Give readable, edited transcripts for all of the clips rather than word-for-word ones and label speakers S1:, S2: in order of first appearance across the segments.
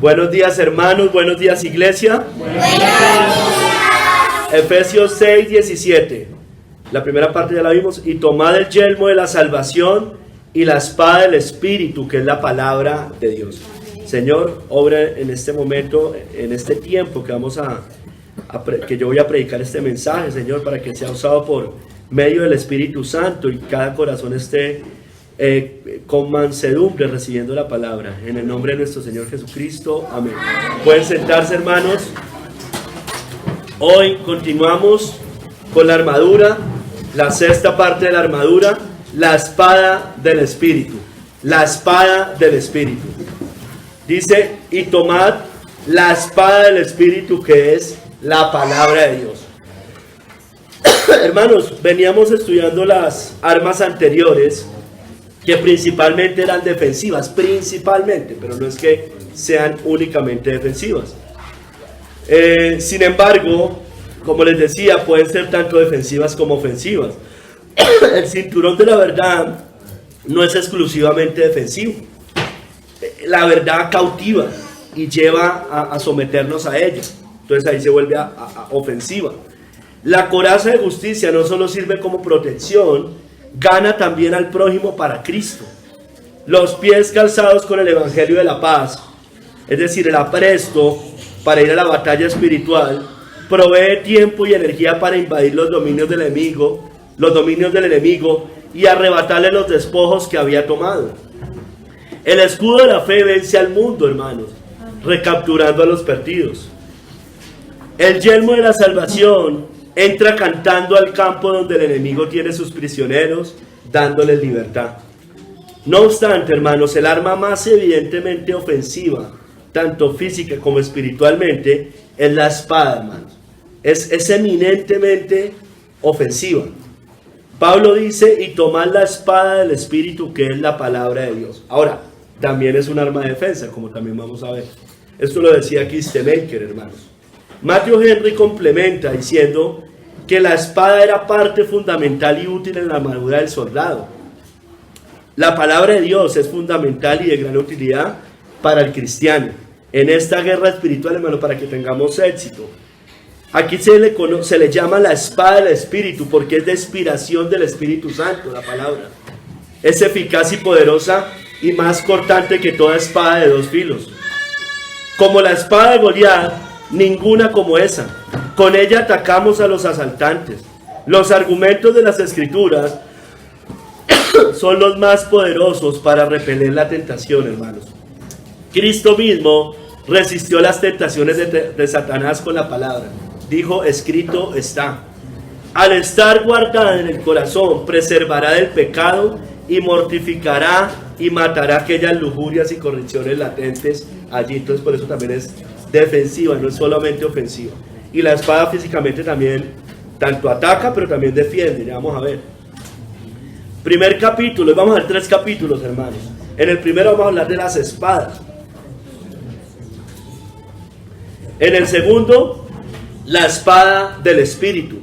S1: Buenos días, hermanos, buenos días, iglesia.
S2: Buenos días.
S1: Efesios 6, 17. La primera parte ya la vimos. Y tomad el yelmo de la salvación y la espada del Espíritu, que es la palabra de Dios. Señor, obra en este momento, en este tiempo que que yo voy a predicar este mensaje, Señor, para que sea usado por medio del Espíritu Santo y cada corazón esté con mansedumbre recibiendo la palabra. En el nombre de nuestro Señor Jesucristo, amén. Pueden sentarse, hermanos. Hoy continuamos con la armadura, la sexta parte de la armadura, la espada del Espíritu. La espada del Espíritu. Dice, y tomad la espada del Espíritu, que es la palabra de Dios. Hermanos, veníamos estudiando las armas anteriores, que principalmente eran defensivas, pero no es que sean únicamente defensivas. Sin embargo, como les decía, pueden ser tanto defensivas como ofensivas. El cinturón de la verdad no es exclusivamente defensivo. La verdad cautiva y lleva a someternos a ella. Entonces ahí se vuelve a ofensiva. La coraza de justicia no solo sirve como protección, gana también al prójimo para Cristo. Los pies calzados con el evangelio de la paz, es decir, el apresto para ir a la batalla espiritual, provee tiempo y energía para invadir los dominios del enemigo y arrebatarle los despojos que había tomado. El escudo de la fe vence al mundo, hermanos, recapturando a los perdidos. El yelmo de la salvación entra cantando al campo donde el enemigo tiene sus prisioneros, dándoles libertad. No obstante, hermanos, el arma más evidentemente ofensiva, tanto física como espiritualmente, es la espada, hermanos. Es eminentemente ofensiva. Pablo dice, y tomad la espada del Espíritu, que es la palabra de Dios. Ahora, también es un arma de defensa, como también vamos a ver. Esto lo decía Kistemaker, hermanos. Matthew Henry complementa diciendo que la espada era parte fundamental y útil en la armadura del soldado. La palabra de Dios es fundamental y de gran utilidad para el cristiano en esta guerra espiritual, hermano, para que tengamos éxito. Aquí se le llama la espada del Espíritu porque es de inspiración del Espíritu Santo, la palabra. Es eficaz y poderosa y más cortante que toda espada de dos filos. Como la espada de Goliat, ninguna como esa. Con ella atacamos a los asaltantes. Los argumentos de las Escrituras son los más poderosos para repeler la tentación, hermanos. Cristo mismo resistió las tentaciones de Satanás con la palabra. Dijo, escrito está. Al estar guardada en el corazón, preservará del pecado y mortificará y matará aquellas lujurias y corrupciones latentes allí. Entonces por eso también es defensiva, no es solamente ofensiva. Y la espada físicamente también tanto ataca, pero también defiende. Ya vamos a ver. Primer capítulo, y vamos a ver 3 capítulos, hermanos. En el primero vamos a hablar de las espadas. En el segundo, la espada del Espíritu.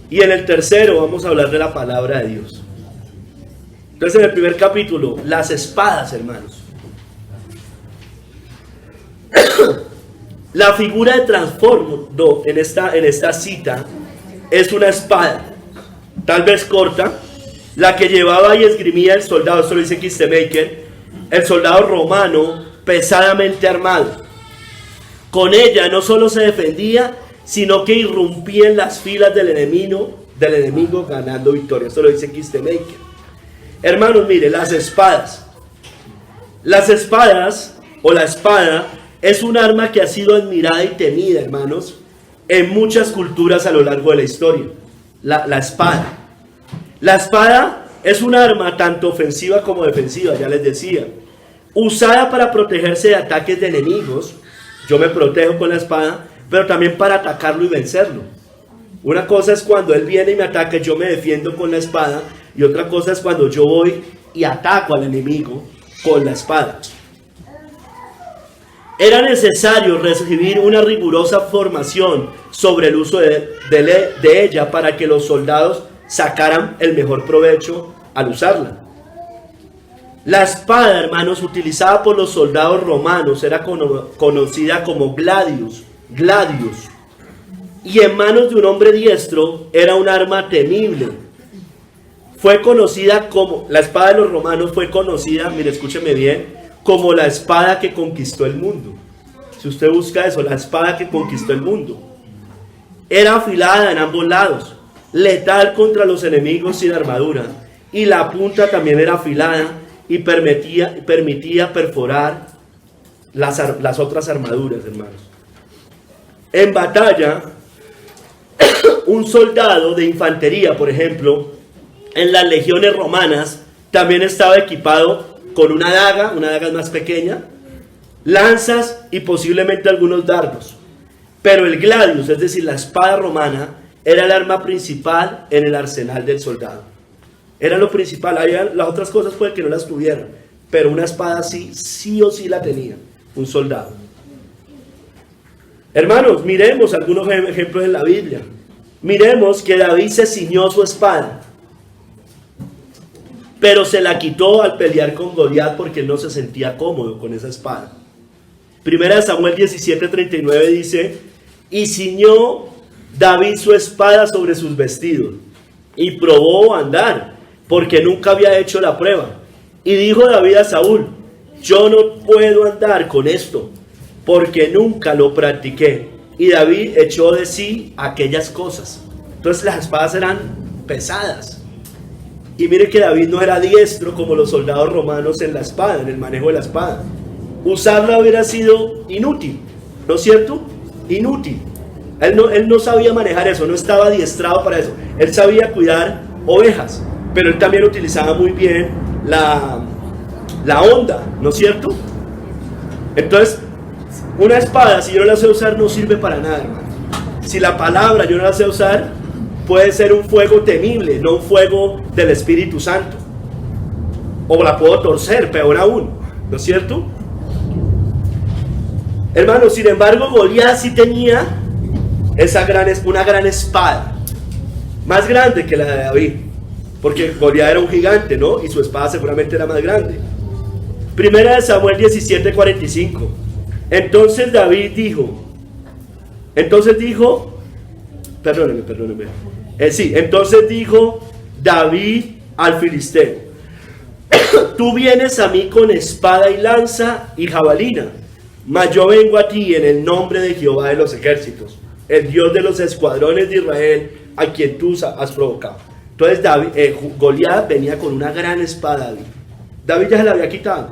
S1: Y en el tercero vamos a hablar de la palabra de Dios. Entonces en el primer capítulo, las espadas, hermanos. La figura de trasfondo en esta cita es una espada, tal vez corta, la que llevaba y esgrimía el soldado, esto lo dice Kistemaker, el soldado romano pesadamente armado. Con ella no solo se defendía, sino que irrumpía en las filas del enemigo ganando victoria. Esto lo dice Kistemaker. Hermanos, mire, las espadas o la espada es un arma que ha sido admirada y temida, hermanos, en muchas culturas a lo largo de la historia. La espada. La espada es un arma tanto ofensiva como defensiva, ya les decía. Usada para protegerse de ataques de enemigos. Yo me protejo con la espada, pero también para atacarlo y vencerlo. Una cosa es cuando él viene y me ataca, yo me defiendo con la espada, y otra cosa es cuando yo voy y ataco al enemigo con la espada. Era necesario recibir una rigurosa formación sobre el uso de ella para que los soldados sacaran el mejor provecho al usarla. La espada, hermanos, utilizada por los soldados romanos era conocida como gladius, y en manos de un hombre diestro era un arma temible. Fue conocida como, la espada de los romanos fue conocida, mire, escúcheme bien, como la espada que conquistó el mundo. Si usted busca eso, la espada que conquistó el mundo. Era afilada en ambos lados, letal contra los enemigos sin armadura, y la punta también era afilada y permitía perforar las otras armaduras, hermanos. En batalla, un soldado de infantería, por ejemplo, en las legiones romanas, también estaba equipado con una daga más pequeña, lanzas y posiblemente algunos dardos. Pero el gladius, es decir, la espada romana, era el arma principal en el arsenal del soldado. Era lo principal. Las otras cosas puede que no las tuvieran, pero una espada sí o sí la tenía un soldado. Hermanos, miremos algunos ejemplos en la Biblia. Miremos que David se ciñó su espada, pero se la quitó al pelear con Goliat porque él no se sentía cómodo con esa espada. Primera de Samuel 17:39 dice: y ciñó David su espada sobre sus vestidos, y probó andar, porque nunca había hecho la prueba. Y dijo David a Saúl: yo no puedo andar con esto, porque nunca lo practiqué. Y David echó de sí aquellas cosas. Entonces las espadas eran pesadas. Y mire que David no era diestro como los soldados romanos en la espada, en el manejo de la espada. Usarla hubiera sido inútil, ¿no es cierto? Inútil. Él no sabía manejar eso, no estaba adiestrado para eso. Él sabía cuidar ovejas, pero él también utilizaba muy bien la honda, ¿no es cierto? Entonces, una espada, si yo no la sé usar, no sirve para nada, hermano. Si la palabra yo no la sé usar, puede ser un fuego temible, no un fuego del Espíritu Santo. O la puedo torcer, peor aún, ¿no es cierto? Hermano, sin embargo, Goliat sí tenía una gran espada, más grande que la de David, porque Goliat era un gigante, ¿no? Y su espada seguramente era más grande. Primera de Samuel 17:45. Entonces dijo David al filisteo: tú vienes a mí con espada y lanza y jabalina, mas yo vengo a ti en el nombre de Jehová de los ejércitos, el Dios de los escuadrones de Israel, a quien tú has provocado. Entonces Goliat venía con una gran espada. David ya se la había quitado,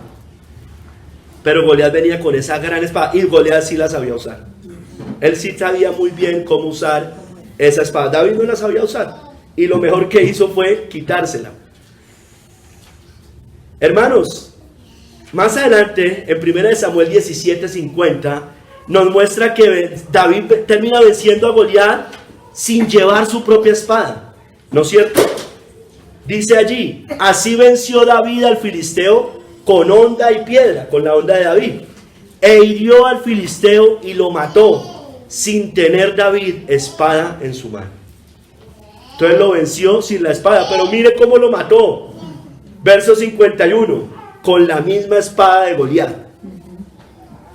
S1: pero Goliat venía con esa gran espada, y Goliat sí la sabía usar. Él sí sabía muy bien cómo usar esa espada. David no la sabía usar, y lo mejor que hizo fue quitársela. Hermanos, más adelante, en 1 Samuel 17:50, nos muestra que David termina venciendo a Goliat sin llevar su propia espada, ¿no es cierto? Dice allí: así venció David al filisteo con honda y piedra, con la honda de David, e hirió al filisteo y lo mató, sin tener David espada en su mano. Entonces lo venció sin la espada, pero mire cómo lo mató. Verso 51, con la misma espada de Goliat.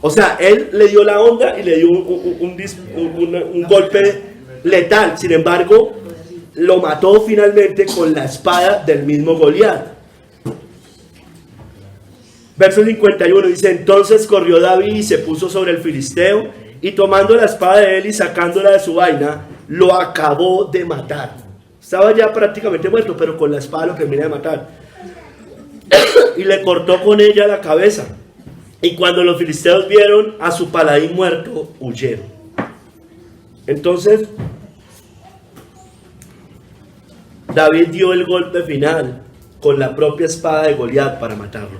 S1: O sea, él le dio la honda y le dio un golpe letal. Sin embargo, lo mató finalmente con la espada del mismo Goliat. Verso 51 dice: entonces corrió David y se puso sobre el filisteo, y tomando la espada de él y sacándola de su vaina, lo acabó de matar. Estaba ya prácticamente muerto, pero con la espada lo termina de matar. Y le cortó con ella la cabeza. Y cuando los filisteos vieron a su paladín muerto, huyeron. Entonces, David dio el golpe final con la propia espada de Goliat para matarlo.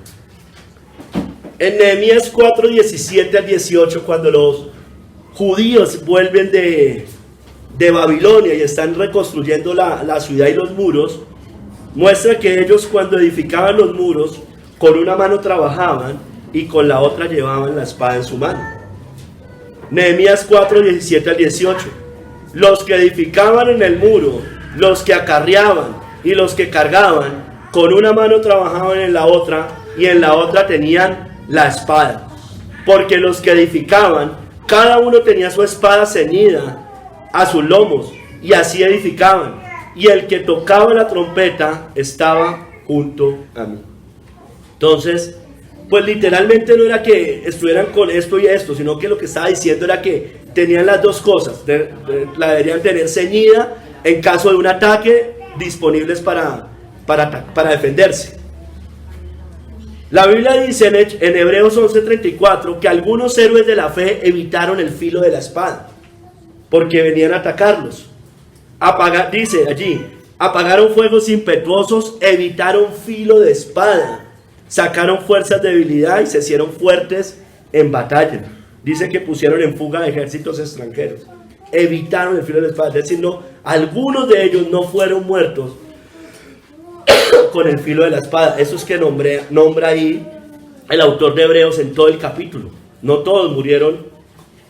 S1: En Nehemías 4:17 al 18, cuando los judíos vuelven de Babilonia y están reconstruyendo la ciudad y los muros, muestra que ellos, cuando edificaban los muros, con una mano trabajaban y con la otra llevaban la espada en su mano. Nehemías 4:17 al 18. Los que edificaban en el muro, los que acarreaban y los que cargaban, con una mano trabajaban en la otra, y en la otra tenían la espada. Porque los que edificaban, cada uno tenía su espada ceñida a sus lomos, y así edificaban. Y el que tocaba la trompeta estaba junto a mí. Entonces, pues literalmente no era que estuvieran con esto y esto, sino que lo que estaba diciendo era que tenían las dos cosas. La deberían tener ceñida en caso de un ataque, disponibles para defenderse. La Biblia dice en Hebreos 11:34 que algunos héroes de la fe evitaron el filo de la espada, porque venían a atacarlos. Dice allí, apagaron fuegos impetuosos, evitaron filo de espada, sacaron fuerzas de debilidad y se hicieron fuertes en batalla. Dice que pusieron en fuga ejércitos extranjeros, evitaron el filo de la espada. Es decir, no, algunos de ellos no fueron muertos con el filo de la espada. Eso es que nombra ahí el autor de Hebreos en todo el capítulo. No todos murieron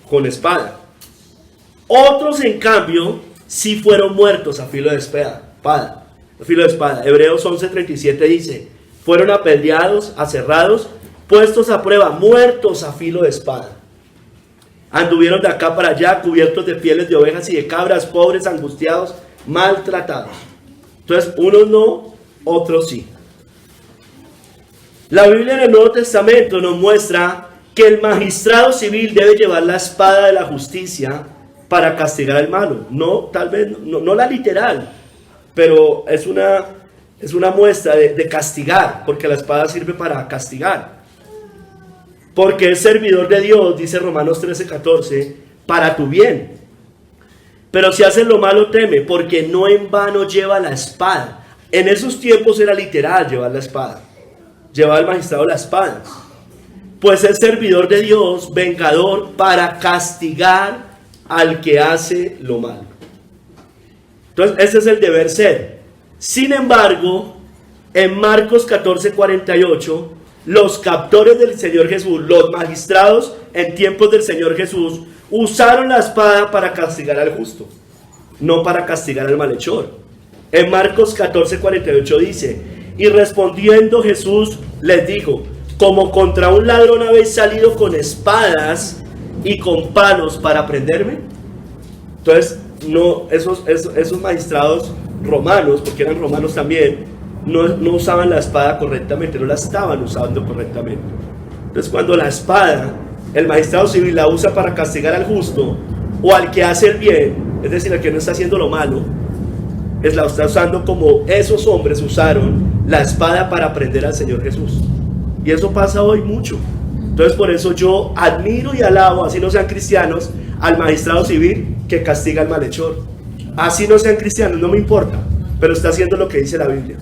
S1: con espada. Otros, en cambio, sí fueron muertos a filo de espada. Hebreos 11:37 dice: fueron apedreados, aserrados, puestos a prueba, muertos a filo de espada. Anduvieron de acá para allá, cubiertos de pieles de ovejas y de cabras, pobres, angustiados, maltratados. Entonces, unos no, otros sí. La Biblia en el Nuevo Testamento nos muestra que el magistrado civil debe llevar la espada de la justicia para castigar al malo. No, tal vez, no la literal, pero es una muestra de castigar, porque la espada sirve para castigar. Porque es servidor de Dios, dice Romanos 13:14, para tu bien. Pero si haces lo malo, teme, porque no en vano lleva la espada. En esos tiempos era literal llevar la espada. Llevaba el magistrado la espada. Pues es servidor de Dios, vengador, para castigar al que hace lo malo. Entonces, ese es el deber ser. Sin embargo, en Marcos 14:48, los captores del Señor Jesús, los magistrados en tiempos del Señor Jesús, usaron la espada para castigar al justo, no para castigar al malhechor. En Marcos 14:48 dice: y respondiendo Jesús les dijo: como contra un ladrón habéis salido con espadas y con palos para prenderme. Entonces, no, esos magistrados romanos, porque eran romanos también, no usaban la espada correctamente, no la estaban usando correctamente. Entonces, cuando la espada, el magistrado civil la usa para castigar al justo o al que hace el bien, es decir, al que no está haciendo lo malo, la está usando como esos hombres usaron la espada para prender al Señor Jesús. Y eso pasa hoy mucho. Entonces, por eso yo admiro y alabo, así no sean cristianos, al magistrado civil que castiga al malhechor. Así no sean cristianos, no me importa, pero está haciendo lo que dice la Biblia.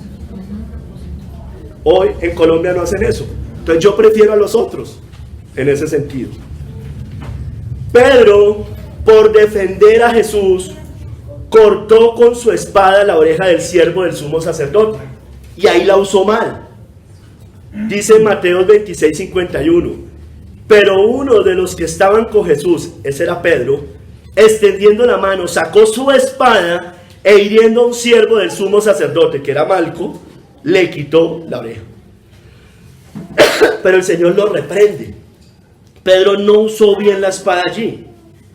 S1: Hoy en Colombia no hacen eso. Entonces yo prefiero a los otros en ese sentido. Pedro, por defender a Jesús, cortó con su espada la oreja del siervo del sumo sacerdote, y ahí la usó mal. Dice en Mateo 26:51: pero uno de los que estaban con Jesús, ese era Pedro, extendiendo la mano, sacó su espada e hiriendo a un siervo del sumo sacerdote, que era Malco, le quitó la oreja. Pero el Señor lo reprende. Pedro no usó bien la espada allí,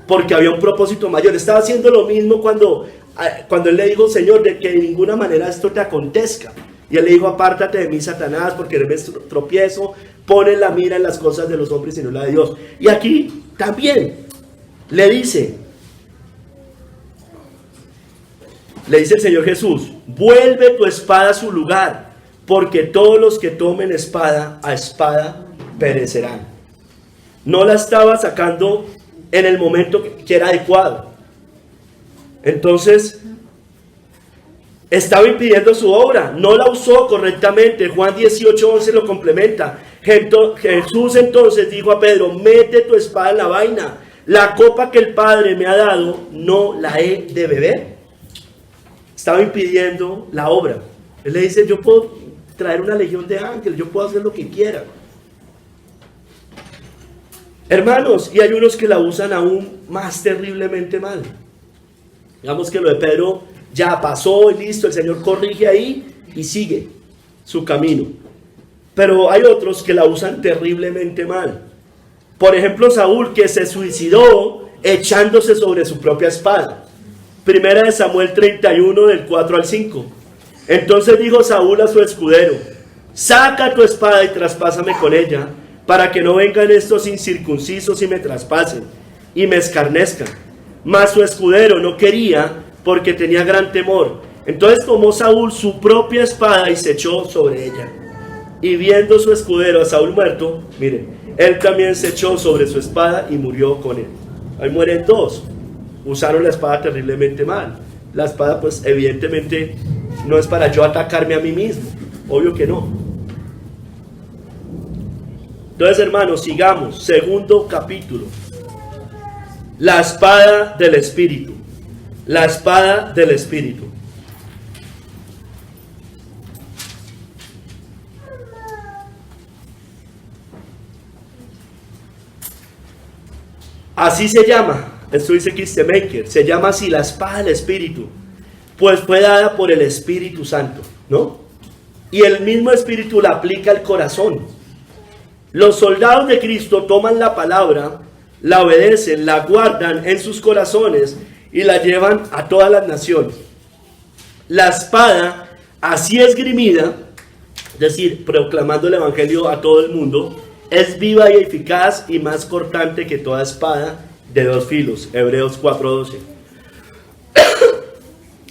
S1: porque había un propósito mayor. Estaba haciendo lo mismo cuando él le dijo: Señor, de que de ninguna manera esto te acontezca. Y él le dijo: apártate de mí, Satanás, porque eres tropiezo, pones la mira en las cosas de los hombres y no la de Dios. Y aquí también le dice el Señor Jesús: vuelve tu espada a su lugar, porque todos los que tomen espada, a espada perecerán. No la estaba sacando en el momento que era adecuado. Entonces, estaba impidiendo su obra, no la usó correctamente. Juan 18:11 lo complementa. Jesús entonces dijo a Pedro: mete tu espada en la vaina, la copa que el Padre me ha dado, no la he de beber. Estaba impidiendo la obra. Él le dice: yo puedo traer una legión de ángeles, yo puedo hacer lo que quiera. Hermanos, y hay unos que la usan aún más terriblemente mal. Digamos que lo de Pedro ya pasó y listo, el Señor corrige ahí y sigue su camino. pero hay otros que la usan terriblemente mal. Por ejemplo, Saúl, que se suicidó echándose sobre su propia espada. Primera de Samuel 31, del 4 al 5. Entonces dijo Saúl a su escudero: saca tu espada y traspásame con ella, para que no vengan estos incircuncisos y me traspasen y me escarnezcan. Mas su escudero no quería, porque tenía gran temor. Entonces tomó Saúl su propia espada y se echó sobre ella. Y viendo su escudero a Saúl muerto, miren, él también se echó sobre su espada y murió con él. Ahí mueren dos. Usaron la espada terriblemente mal. La espada, pues evidentemente no es para yo atacarme a mí mismo, obvio que no. Entonces, hermanos, sigamos. Segundo capítulo. La espada del Espíritu. La espada del Espíritu. Así se llama. Esto dice Kistemaker. Se llama así la espada del Espíritu, pues fue dada por el Espíritu Santo, ¿no? Y el mismo Espíritu la aplica al corazón. Los soldados de Cristo toman la palabra, la obedecen, la guardan en sus corazones y la llevan a todas las naciones. La espada, así esgrimida, es decir, proclamando el Evangelio a todo el mundo, es viva y eficaz y más cortante que toda espada de dos filos. Hebreos 4:12.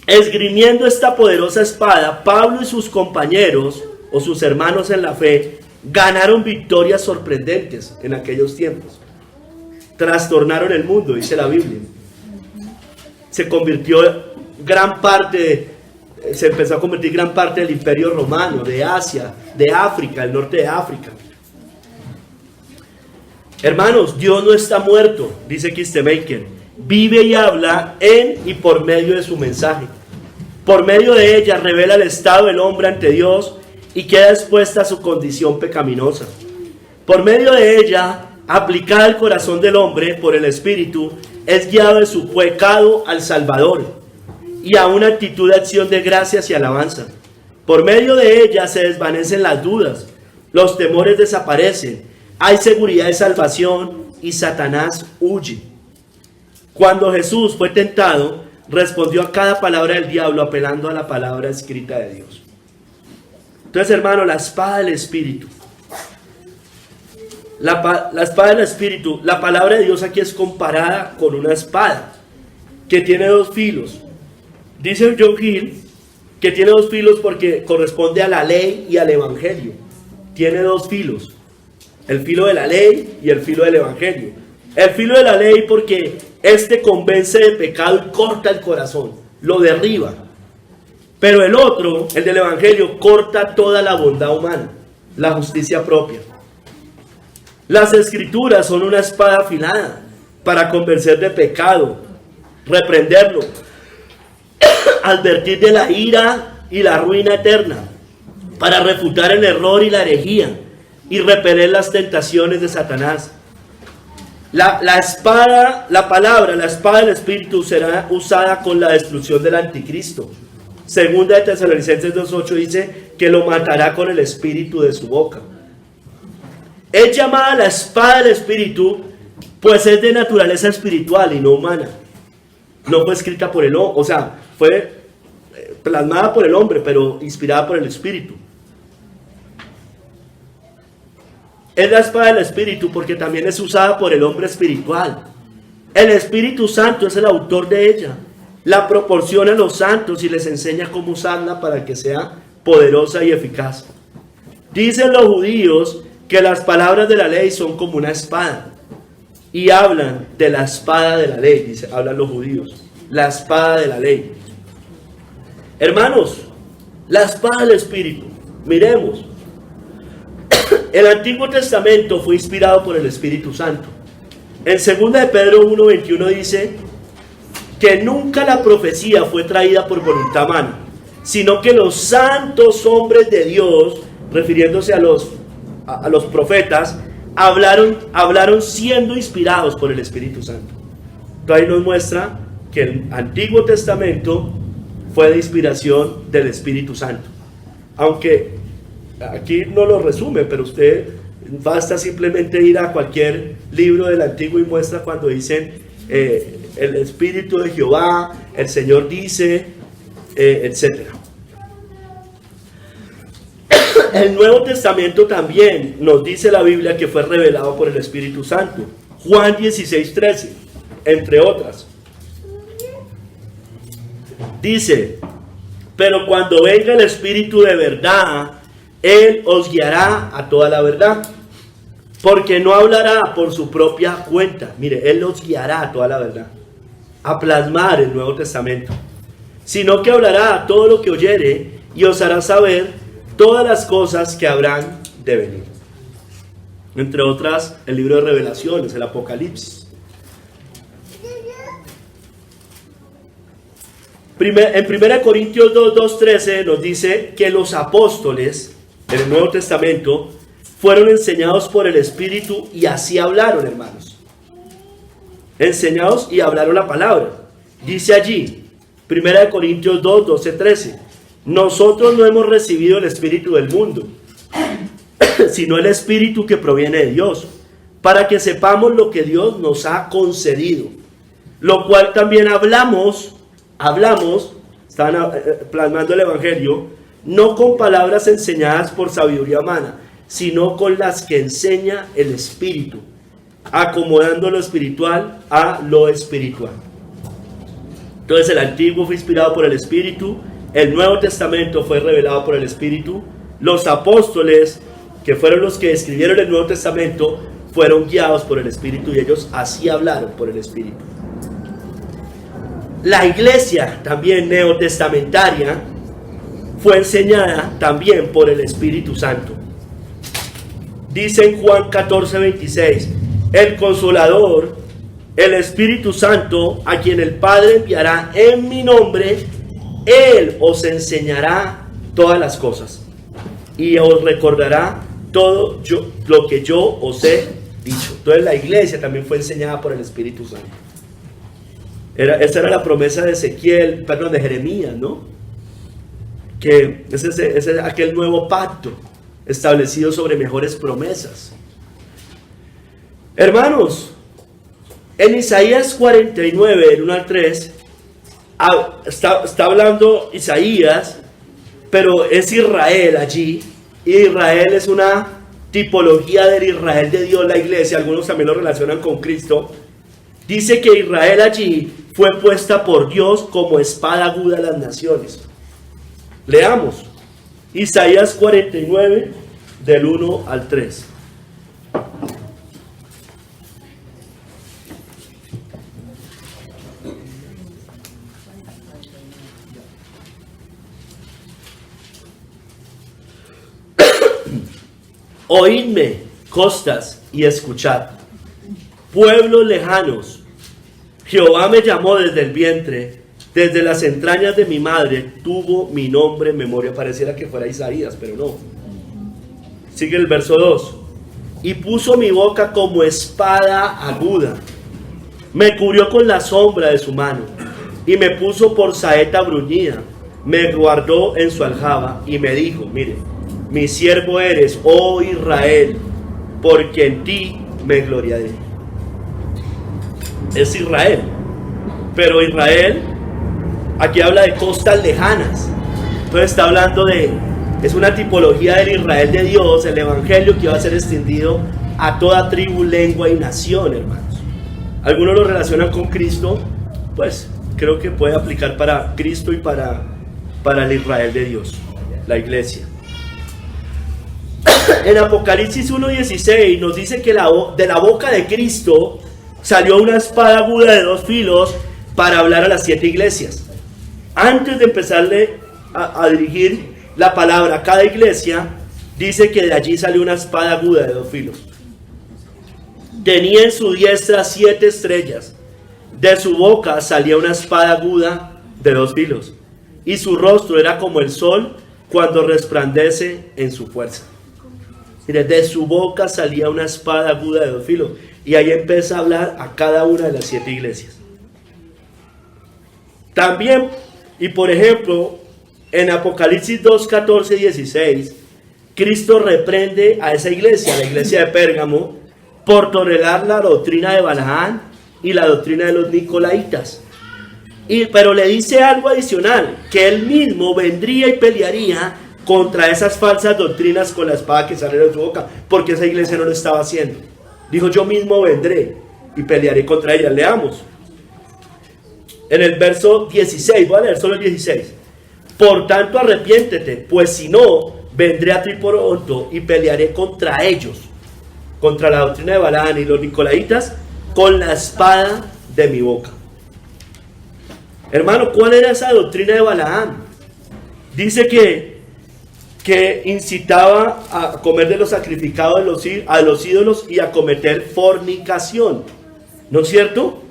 S1: Esgrimiendo esta poderosa espada, Pablo y sus compañeros o sus hermanos en la fe ganaron victorias sorprendentes en aquellos tiempos. Trastornaron el mundo, dice la Biblia. Se empezó a convertir gran parte del imperio romano, de Asia, de África, el norte de África. Hermanos, Dios no está muerto, dice Kistemaker. Vive y habla en y por medio de su mensaje. Por medio de ella revela el estado del hombre ante Dios y queda expuesta a su condición pecaminosa. Por medio de ella, aplicada al corazón del hombre por el Espíritu, es guiado de su pecado al Salvador y a una actitud de acción de gracias y alabanza. Por medio de ella se desvanecen las dudas, los temores desaparecen, hay seguridad de salvación y Satanás huye. Cuando Jesús fue tentado, respondió a cada palabra del diablo apelando a la palabra escrita de Dios. Entonces, hermano, la espada del Espíritu. La espada del Espíritu, la palabra de Dios aquí es comparada con una espada que tiene dos filos. Dice John Hill que tiene dos filos porque corresponde a la ley y al evangelio. Tiene dos filos, el filo de la ley y el filo del evangelio. El filo de la ley porque este convence de pecado y corta el corazón, lo derriba. Pero el otro, el del evangelio, corta toda la bondad humana, la justicia propia. Las escrituras son una espada afilada para convencer de pecado, reprenderlo, advertir de la ira y la ruina eterna, para refutar el error y la herejía y repeler las tentaciones de Satanás. La espada, la palabra, la espada del Espíritu será usada con la destrucción del anticristo. Segunda de Tesalonicenses 2:8 dice que lo matará con el espíritu de su boca. Es llamada la espada del Espíritu, pues es de naturaleza espiritual y no humana. No fue escrita por el hombre, o sea, fue plasmada por el hombre, pero inspirada por el Espíritu. Es la espada del Espíritu porque también es usada por el hombre espiritual. El Espíritu Santo es el autor de ella. La proporciona a los santos y les enseña cómo usarla para que sea poderosa y eficaz. Dicen los judíos que las palabras de la ley son como una espada. Y hablan de la espada de la ley, hablan los judíos. La espada de la ley. Hermanos, la espada del Espíritu. Miremos. El Antiguo Testamento fue inspirado por el Espíritu Santo. En 2 de Pedro 1:21 dice que nunca la profecía fue traída por voluntad humana, sino que los santos hombres de Dios, refiriéndose a los profetas, hablaron siendo inspirados por el Espíritu Santo. Entonces ahí nos muestra que el Antiguo Testamento fue de inspiración del Espíritu Santo. Aunque aquí no lo resume, pero usted basta simplemente ir a cualquier libro del Antiguo y muestra cuando dicen el Espíritu de Jehová, el Señor dice, etc. El Nuevo Testamento también nos dice la Biblia que fue revelado por el Espíritu Santo. Juan 16:13, entre otras. Dice: pero cuando venga el Espíritu de verdad, Él os guiará a toda la verdad, porque no hablará por su propia cuenta. Mire, Él os guiará a toda la verdad, a plasmar el Nuevo Testamento, sino que hablará todo lo que oyere y os hará saber todas las cosas que habrán de venir. Entre otras, el libro de Revelaciones, el Apocalipsis. En 1 Corintios 2:13 nos dice que los apóstoles en el Nuevo Testamento fueron enseñados por el Espíritu y así hablaron, hermanos. Enseñados y hablaron la palabra. Dice allí, 1 Corintios 2:12-13, nosotros no hemos recibido el Espíritu del mundo, sino el Espíritu que proviene de Dios, para que sepamos lo que Dios nos ha concedido, lo cual también hablamos, están plasmando el Evangelio, no con palabras enseñadas por sabiduría humana, sino con las que enseña el Espíritu, acomodando lo espiritual a lo espiritual. Entonces el Antiguo fue inspirado por el Espíritu, el Nuevo Testamento fue revelado por el Espíritu, los apóstoles, que fueron los que escribieron el Nuevo Testamento, fueron guiados por el Espíritu y ellos así hablaron por el Espíritu. La iglesia también neotestamentaria fue enseñada también por el Espíritu Santo. Dice en Juan 14:26, el Consolador, el Espíritu Santo, a quien el Padre enviará en mi nombre, Él os enseñará todas las cosas y os recordará todo lo que yo os he dicho. Entonces la iglesia también fue enseñada por el Espíritu Santo. Esa era la promesa de de Jeremías, ¿no? Que ese es aquel nuevo pacto establecido sobre mejores promesas. Hermanos, en Isaías 49, del 1 al 3, está hablando Isaías, pero es Israel allí. Israel es una tipología del Israel de Dios, la iglesia. Algunos también lo relacionan con Cristo. Dice que Israel allí fue puesta por Dios como espada aguda a las naciones. Leamos Isaías 49, del 1 al 3. Oídme, costas, y escuchad, pueblos lejanos. Jehová me llamó desde el vientre, desde las entrañas de mi madre tuvo mi nombre en memoria. Pareciera que fuera Isaías, pero no. Sigue el verso 2. Y puso mi boca como espada aguda, me cubrió con la sombra de su mano, y me puso por saeta bruñida, me guardó en su aljaba, y me dijo, mire, mi siervo eres, oh Israel, porque en ti me gloriaré. Es Israel, pero Israel aquí habla de costas lejanas. Entonces está hablando es una tipología del Israel de Dios, el evangelio que va a ser extendido a toda tribu, lengua y nación, hermanos. Algunos lo relacionan con Cristo, pues creo que puede aplicar para Cristo y para el Israel de Dios, la iglesia. En Apocalipsis 1:16 nos dice que de la boca de Cristo salió una espada aguda de 2 filos para hablar a las 7 iglesias. Antes de empezarle a dirigir la palabra a cada iglesia, dice que de allí salió una espada aguda de 2 filos. Tenía en su diestra 7 estrellas. De su boca salía una espada aguda de 2 filos. Y su rostro era como el sol cuando resplandece en su fuerza. Mire, de su boca salía una espada aguda de 2 filos. Y ahí empieza a hablar a cada una de las 7 iglesias. También, y por ejemplo, en Apocalipsis 2, 14 y 16, Cristo reprende a esa iglesia, a la iglesia de Pérgamo, por tolerar la doctrina de Balaam y la doctrina de los nicolaitas. Pero le dice algo adicional, que él mismo vendría y pelearía contra esas falsas doctrinas con la espada que sale de su boca, porque esa iglesia no lo estaba haciendo. Dijo, yo mismo vendré y pelearé contra ella. Leamos. En el verso 16, voy a leer solo el 16. Por tanto, arrepiéntete, pues si no, vendré a ti pronto y pelearé contra ellos, contra la doctrina de Balaam y los nicolaitas, con la espada de mi boca. Hermano, ¿cuál era esa doctrina de Balaam? Dice que incitaba a comer de los sacrificados a los ídolos y a cometer fornicación, ¿no es cierto?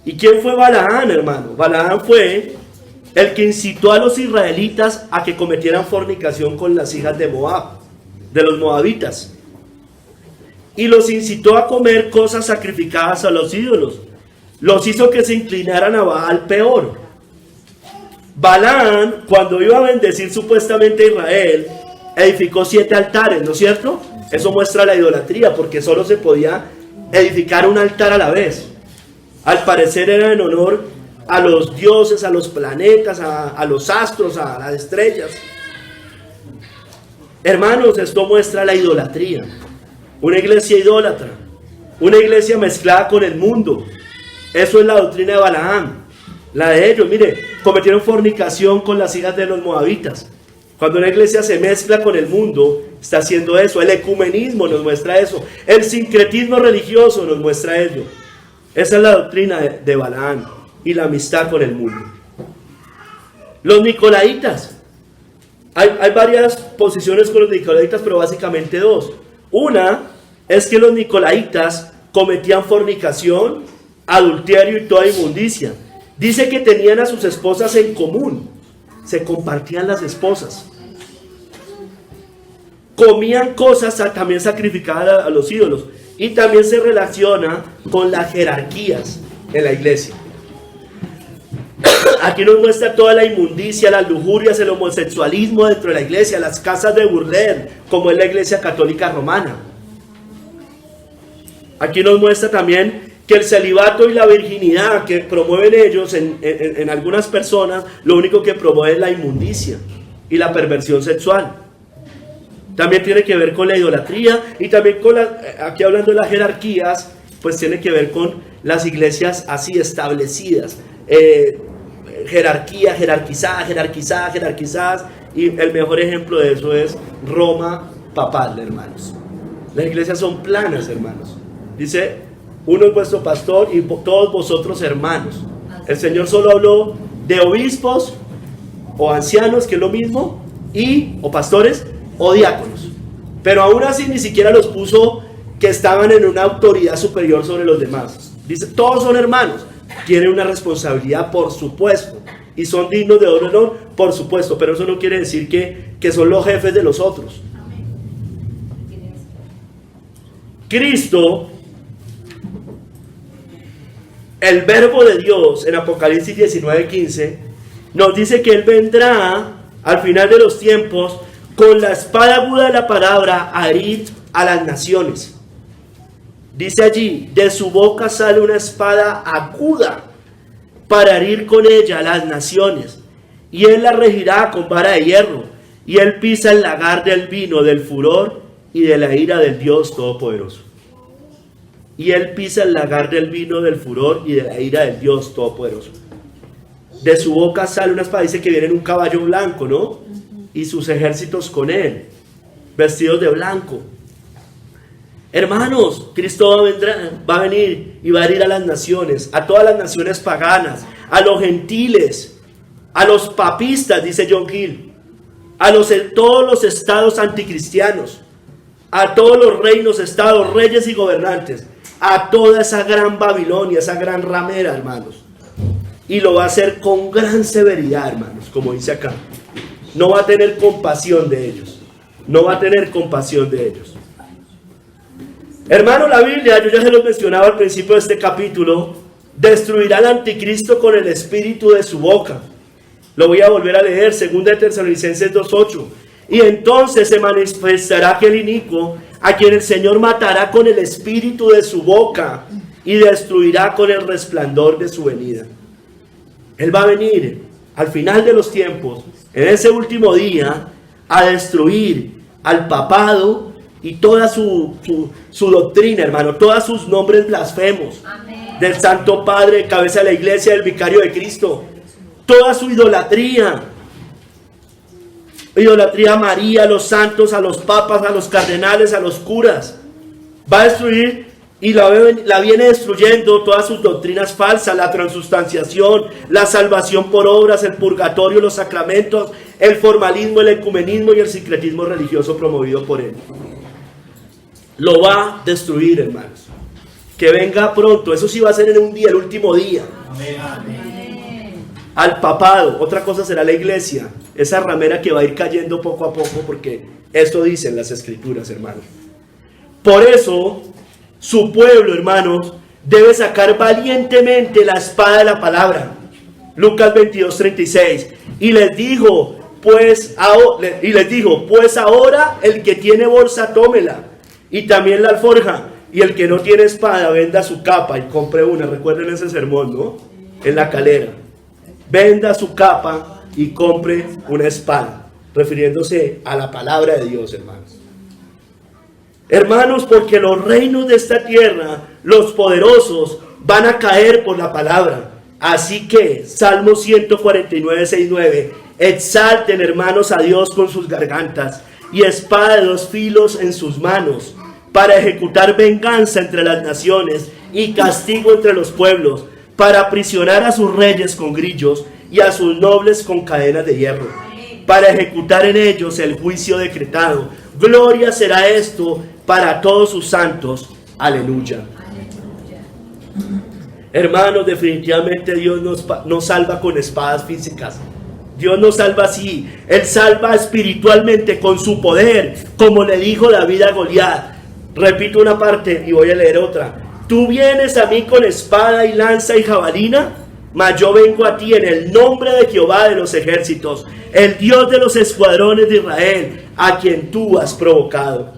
S1: ¿Y quién fue Balaam, hermano? Balaam fue el que incitó a los israelitas a que cometieran fornicación con las hijas de Moab, de los moabitas, y los incitó a comer cosas sacrificadas a los ídolos. Los hizo que se inclinaran a Baal peor. Balaam, cuando iba a bendecir supuestamente a Israel, edificó 7 altares, ¿no es cierto? Eso muestra la idolatría, porque solo se podía edificar un altar a la vez. Al parecer era en honor a los dioses, a los planetas, a los astros, a las estrellas. Hermanos, esto muestra la idolatría. Una iglesia idólatra, una iglesia mezclada con el mundo. Eso es la doctrina de Balaam. La de ellos, mire, cometieron fornicación con las hijas de los moabitas. Cuando una iglesia se mezcla con el mundo, está haciendo eso. El ecumenismo nos muestra eso. El sincretismo religioso nos muestra ello. Esa es la doctrina de Balaam y la amistad con el mundo. Los nicolaitas. Hay varias posiciones con los nicolaitas, pero básicamente 2. Una es que los nicolaitas cometían fornicación, adulterio y toda inmundicia. Dice que tenían a sus esposas en común, se compartían las esposas. Comían cosas también sacrificadas a los ídolos. Y también se relaciona con las jerarquías en la iglesia. Aquí nos muestra toda la inmundicia, las lujurias, el homosexualismo dentro de la iglesia, las casas de burler, como es la iglesia católica romana. Aquí nos muestra también que el celibato y la virginidad que promueven ellos en algunas personas, lo único que promueve es la inmundicia y la perversión sexual. También tiene que ver con la idolatría y también con aquí hablando de las jerarquías, pues tiene que ver con las iglesias así establecidas. Jerarquizadas, y el mejor ejemplo de eso es Roma papal, hermanos. Las iglesias son planas, hermanos. Dice, uno es vuestro pastor y todos vosotros hermanos. El Señor solo habló de obispos o ancianos, que es lo mismo, o pastores o diáconos. Pero aún así ni siquiera los puso que estaban en una autoridad superior sobre los demás. Dice, todos son hermanos. Tienen una responsabilidad, por supuesto, y son dignos de honor, por supuesto, pero eso no quiere decir que son los jefes de los otros. Cristo, el verbo de Dios, en Apocalipsis 19:15, nos dice que Él vendrá al final de los tiempos con la espada aguda de la palabra a herir a las naciones. Dice allí, de su boca sale una espada aguda para herir con ella a las naciones, y Él la regirá con vara de hierro, y Él pisa el lagar del vino del furor y de la ira del Dios Todopoderoso. Y Él pisa el lagar del vino del furor y de la ira del Dios Todopoderoso. De su boca sale una espada, dice que viene en un caballo blanco, ¿no? Y sus ejércitos con Él, vestidos de blanco. Hermanos, Cristo va a venir y va a herir a las naciones, a todas las naciones paganas, a los gentiles, a los papistas, dice John Gill, todos los estados anticristianos, a todos los reinos, estados, reyes y gobernantes, a toda esa gran Babilonia, esa gran ramera, hermanos. Y lo va a hacer con gran severidad, hermanos, como dice acá. No va a tener compasión de ellos. No va a tener compasión de ellos. Hermano, la Biblia, yo ya se los mencionaba al principio de este capítulo, destruirá al anticristo con el espíritu de su boca. Lo voy a volver a leer, 2 de Tesalonicenses 2:8. Y entonces se manifestará aquel inicuo, a quien el Señor matará con el espíritu de su boca y destruirá con el resplandor de su venida. Él va a venir al final de los tiempos, en ese último día, a destruir al papado y toda su doctrina, hermano, todos sus nombres blasfemos. Amén. Del Santo Padre, cabeza de la iglesia, del vicario de Cristo, toda su idolatría a María, a los santos, a los papas, a los cardenales, a los curas. Va a destruir y la viene destruyendo todas sus doctrinas falsas, la transustanciación, la salvación por obras, el purgatorio, los sacramentos, el formalismo, el ecumenismo y el sincretismo religioso promovido por él. Lo va a destruir, hermanos. Que venga pronto, eso sí va a ser en un día, el último día. Amén. Al papado, otra cosa será la iglesia, esa ramera que va a ir cayendo poco a poco, porque esto dicen las escrituras, hermanos. Por eso, su pueblo, hermanos, debe sacar valientemente la espada de la palabra. Lucas 22:36. Y les dijo, pues ahora el que tiene bolsa, tómela, y también la alforja, y el que no tiene espada, venda su capa y compre una. Recuerden ese sermón, ¿no? En la Calera. Venda su capa y compre una espada, refiriéndose a la palabra de Dios, hermanos. Hermanos, porque los reinos de esta tierra, los poderosos, van a caer por la palabra. Así que, Salmo 149:6-9, exalten, hermanos, a Dios con sus gargantas, y espada de dos filos en sus manos, para ejecutar venganza entre las naciones y castigo entre los pueblos, para aprisionar a sus reyes con grillos y a sus nobles con cadenas de hierro, para ejecutar en ellos el juicio decretado. Gloria será esto para todos sus santos. Aleluya. Hermanos, definitivamente Dios nos salva con espadas físicas. Dios nos salva así. Él salva espiritualmente con su poder, como le dijo David a Goliat. Repito una parte y voy a leer otra. Tú vienes a mí con espada y lanza y jabalina, mas yo vengo a ti en el nombre de Jehová de los ejércitos, el Dios de los escuadrones de Israel, a quien tú has provocado.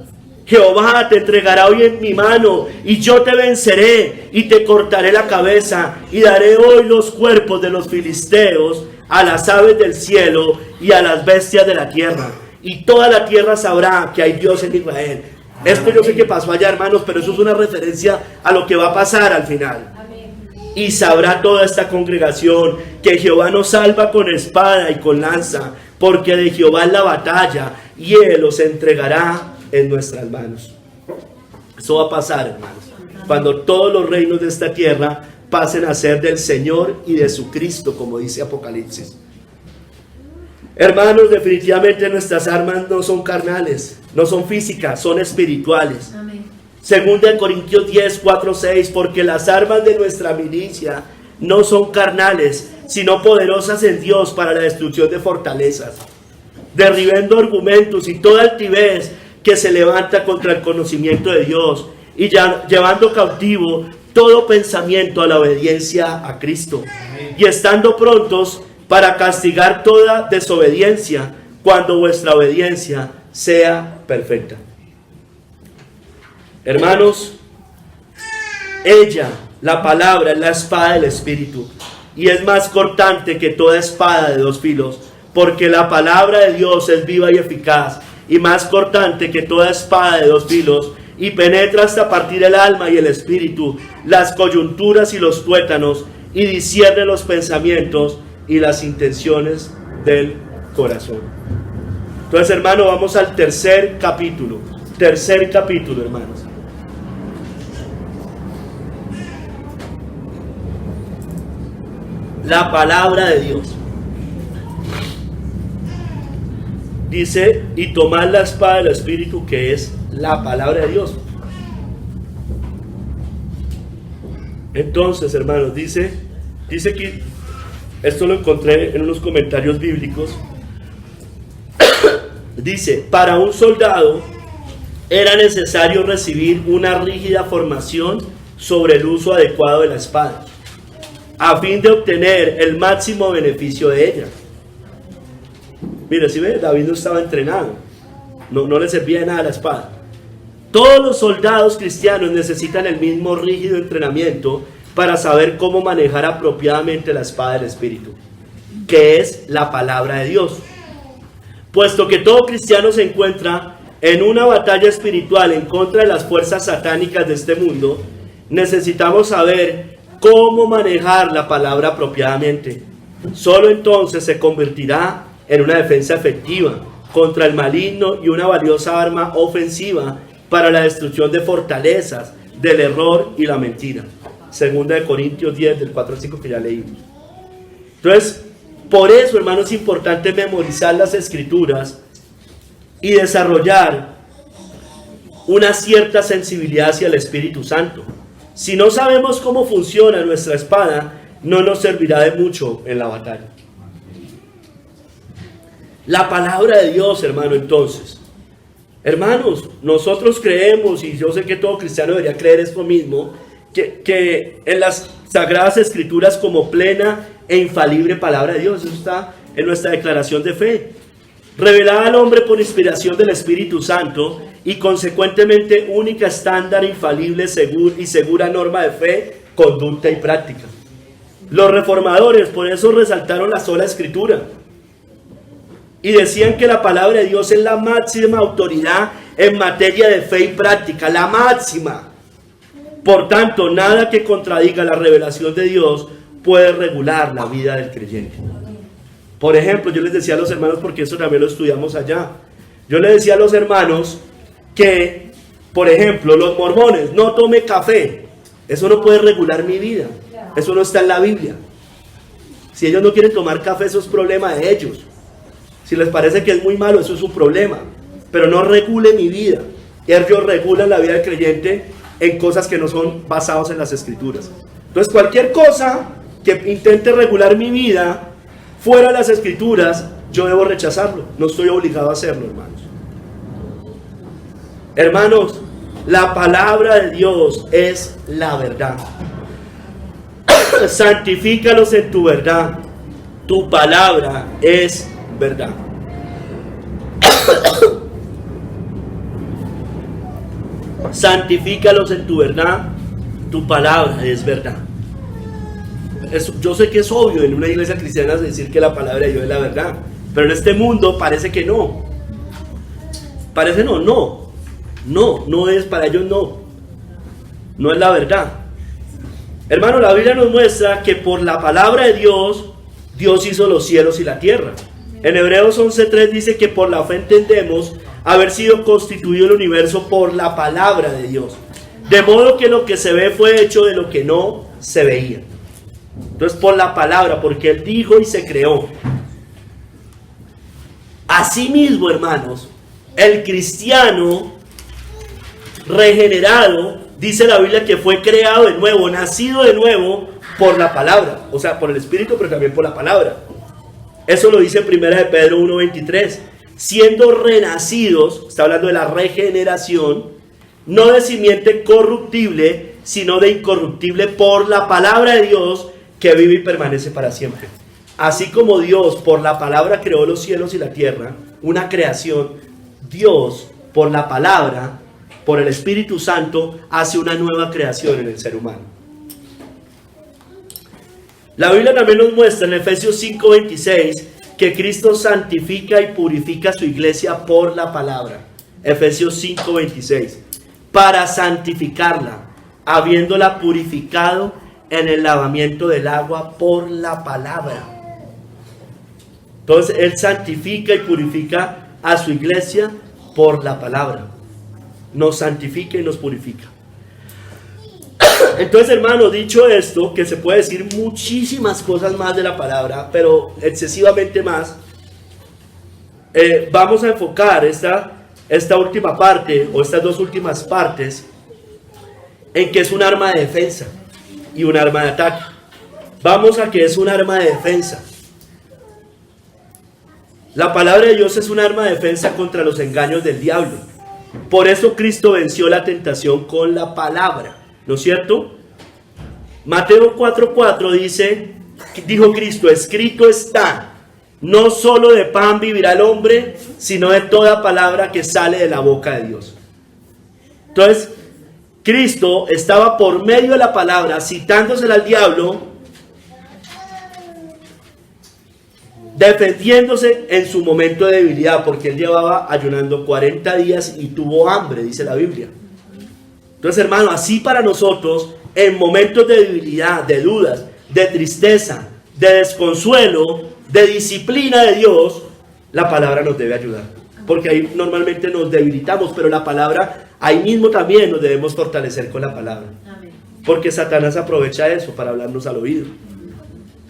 S1: Jehová te entregará hoy en mi mano, y yo te venceré, y te cortaré la cabeza, y daré hoy los cuerpos de los filisteos a las aves del cielo y a las bestias de la tierra, y toda la tierra sabrá que hay Dios en Israel. Esto yo sé que pasó allá, hermanos, pero eso es una referencia a lo que va a pasar al final. Y sabrá toda esta congregación que Jehová nos salva con espada y con lanza, porque de Jehová es la batalla, y Él los entregará en nuestras manos. Eso va a pasar, hermanos, cuando todos los reinos de esta tierra pasen a ser del Señor y de su Cristo, como dice Apocalipsis. Hermanos, definitivamente nuestras armas no son carnales, no son físicas, son espirituales. Amén. Segunda de Corintios 10:4-6, porque las armas de nuestra milicia no son carnales, sino poderosas en Dios para la destrucción de fortalezas, derribando argumentos y toda altivez que se levanta contra el conocimiento de Dios, y llevando cautivo todo pensamiento a la obediencia a Cristo. Amén. Y estando prontos para castigar toda desobediencia, cuando vuestra obediencia sea perfecta. Hermanos, ella, la palabra, es la espada del Espíritu, y es más cortante que toda espada de dos filos, porque la palabra de Dios es viva y eficaz, y más cortante que toda espada de dos filos, y penetra hasta partir el alma y el espíritu, las coyunturas y los tuétanos, y discierne los pensamientos y las intenciones del corazón. Entonces, hermano, vamos al tercer capítulo, hermanos. La palabra de Dios. Dice, y tomad la espada del Espíritu, que es la palabra de Dios. Entonces, hermanos, dice que esto lo encontré en unos comentarios bíblicos. Dice, para un soldado era necesario recibir una rígida formación sobre el uso adecuado de la espada, a fin de obtener el máximo beneficio de ella. Mira, si ve, David no estaba entrenado. no le servía de nada la espada. Todos los soldados cristianos necesitan el mismo rígido entrenamiento para saber cómo manejar apropiadamente la espada del Espíritu, que es la palabra de Dios. Puesto que todo cristiano se encuentra en una batalla espiritual en contra de las fuerzas satánicas de este mundo, necesitamos saber cómo manejar la palabra apropiadamente. Solo entonces se convertirá en una defensa efectiva contra el maligno y una valiosa arma ofensiva para la destrucción de fortalezas, del error y la mentira. Segunda de Corintios 10, del 4 al 5, que ya leímos. Entonces, por eso, hermanos, es importante memorizar las Escrituras y desarrollar una cierta sensibilidad hacia el Espíritu Santo. Si no sabemos cómo funciona nuestra espada, no nos servirá de mucho en la batalla. La palabra de Dios, hermano, entonces. Hermanos, nosotros creemos, y yo sé que todo cristiano debería creer esto mismo, que en las Sagradas Escrituras como plena e infalible palabra de Dios, eso está en nuestra declaración de fe, revelada al hombre por inspiración del Espíritu Santo y consecuentemente única, estándar, infalible, segura norma de fe, conducta y práctica. Los reformadores por eso resaltaron la sola Escritura y decían que la palabra de Dios es la máxima autoridad en materia de fe y práctica, la máxima. Por tanto, nada que contradiga la revelación de Dios puede regular la vida del creyente. Por ejemplo, yo les decía a los hermanos, porque eso también lo estudiamos allá, yo les decía a los hermanos que, por ejemplo, los mormones, no tome café, eso no puede regular mi vida, eso no está en la Biblia. Si ellos no quieren tomar café, eso es problema de ellos. Si les parece que es muy malo, eso es su problema, pero no regule mi vida. Ellos regulan la vida del creyente en cosas que no son basadas en las Escrituras. Entonces, cualquier cosa que intente regular mi vida fuera de las Escrituras, yo debo rechazarlo. No estoy obligado a hacerlo, hermanos. Hermanos, la palabra de Dios es la verdad. Santifícalos en tu verdad. Tu palabra es verdad. Santifícalos en tu verdad. Tu palabra es verdad. Yo sé que es obvio en una iglesia cristiana decir que la palabra de Dios es la verdad, pero en este mundo parece que no. Parece no es, para ellos no es la verdad. Hermano, la Biblia nos muestra que por la palabra de Dios, Dios hizo los cielos y la tierra. En Hebreos 11:3 dice que por la fe entendemos haber sido constituido el universo por la palabra de Dios, de modo que lo que se ve fue hecho de lo que no se veía. Entonces, por la palabra, porque Él dijo y se creó. Asimismo, hermanos, el cristiano regenerado, dice la Biblia que fue creado de nuevo, nacido de nuevo por la palabra, o sea, por el Espíritu, pero también por la palabra. Eso lo dice 1 de Pedro 1:23. Siendo renacidos, está hablando de la regeneración, no de simiente corruptible, sino de incorruptible por la palabra de Dios que vive y permanece para siempre. Así como Dios por la palabra creó los cielos y la tierra, una creación, Dios por la palabra, por el Espíritu Santo, hace una nueva creación en el ser humano. La Biblia también nos muestra en Efesios 5:26 que Cristo santifica y purifica a su iglesia por la palabra. Efesios 5:26. Para santificarla, habiéndola purificado en el lavamiento del agua por la palabra. Entonces, Él santifica y purifica a su iglesia por la palabra. Nos santifica y nos purifica. Entonces, hermano, dicho esto, que se puede decir muchísimas cosas más de la palabra, pero excesivamente más, vamos a enfocar esta última parte, o estas dos últimas partes, en que es un arma de defensa y un arma de ataque. Vamos a que es un arma de defensa. La palabra de Dios es un arma de defensa contra los engaños del diablo. Por eso Cristo venció la tentación con la palabra, ¿no es cierto? Mateo 4:4 dijo Cristo, escrito está, No solo de pan vivirá el hombre, sino de toda palabra que sale de la boca de Dios. Entonces, Cristo estaba por medio de la palabra, citándosela al diablo, defendiéndose en su momento de debilidad, porque él llevaba ayunando 40 días y tuvo hambre, dice la Biblia. Entonces, hermano, así para nosotros, en momentos de debilidad, de dudas, de tristeza, de desconsuelo, de disciplina de Dios, la palabra nos debe ayudar. Porque ahí normalmente nos debilitamos, pero la palabra, ahí mismo también nos debemos fortalecer con la palabra. Porque Satanás aprovecha eso para hablarnos al oído.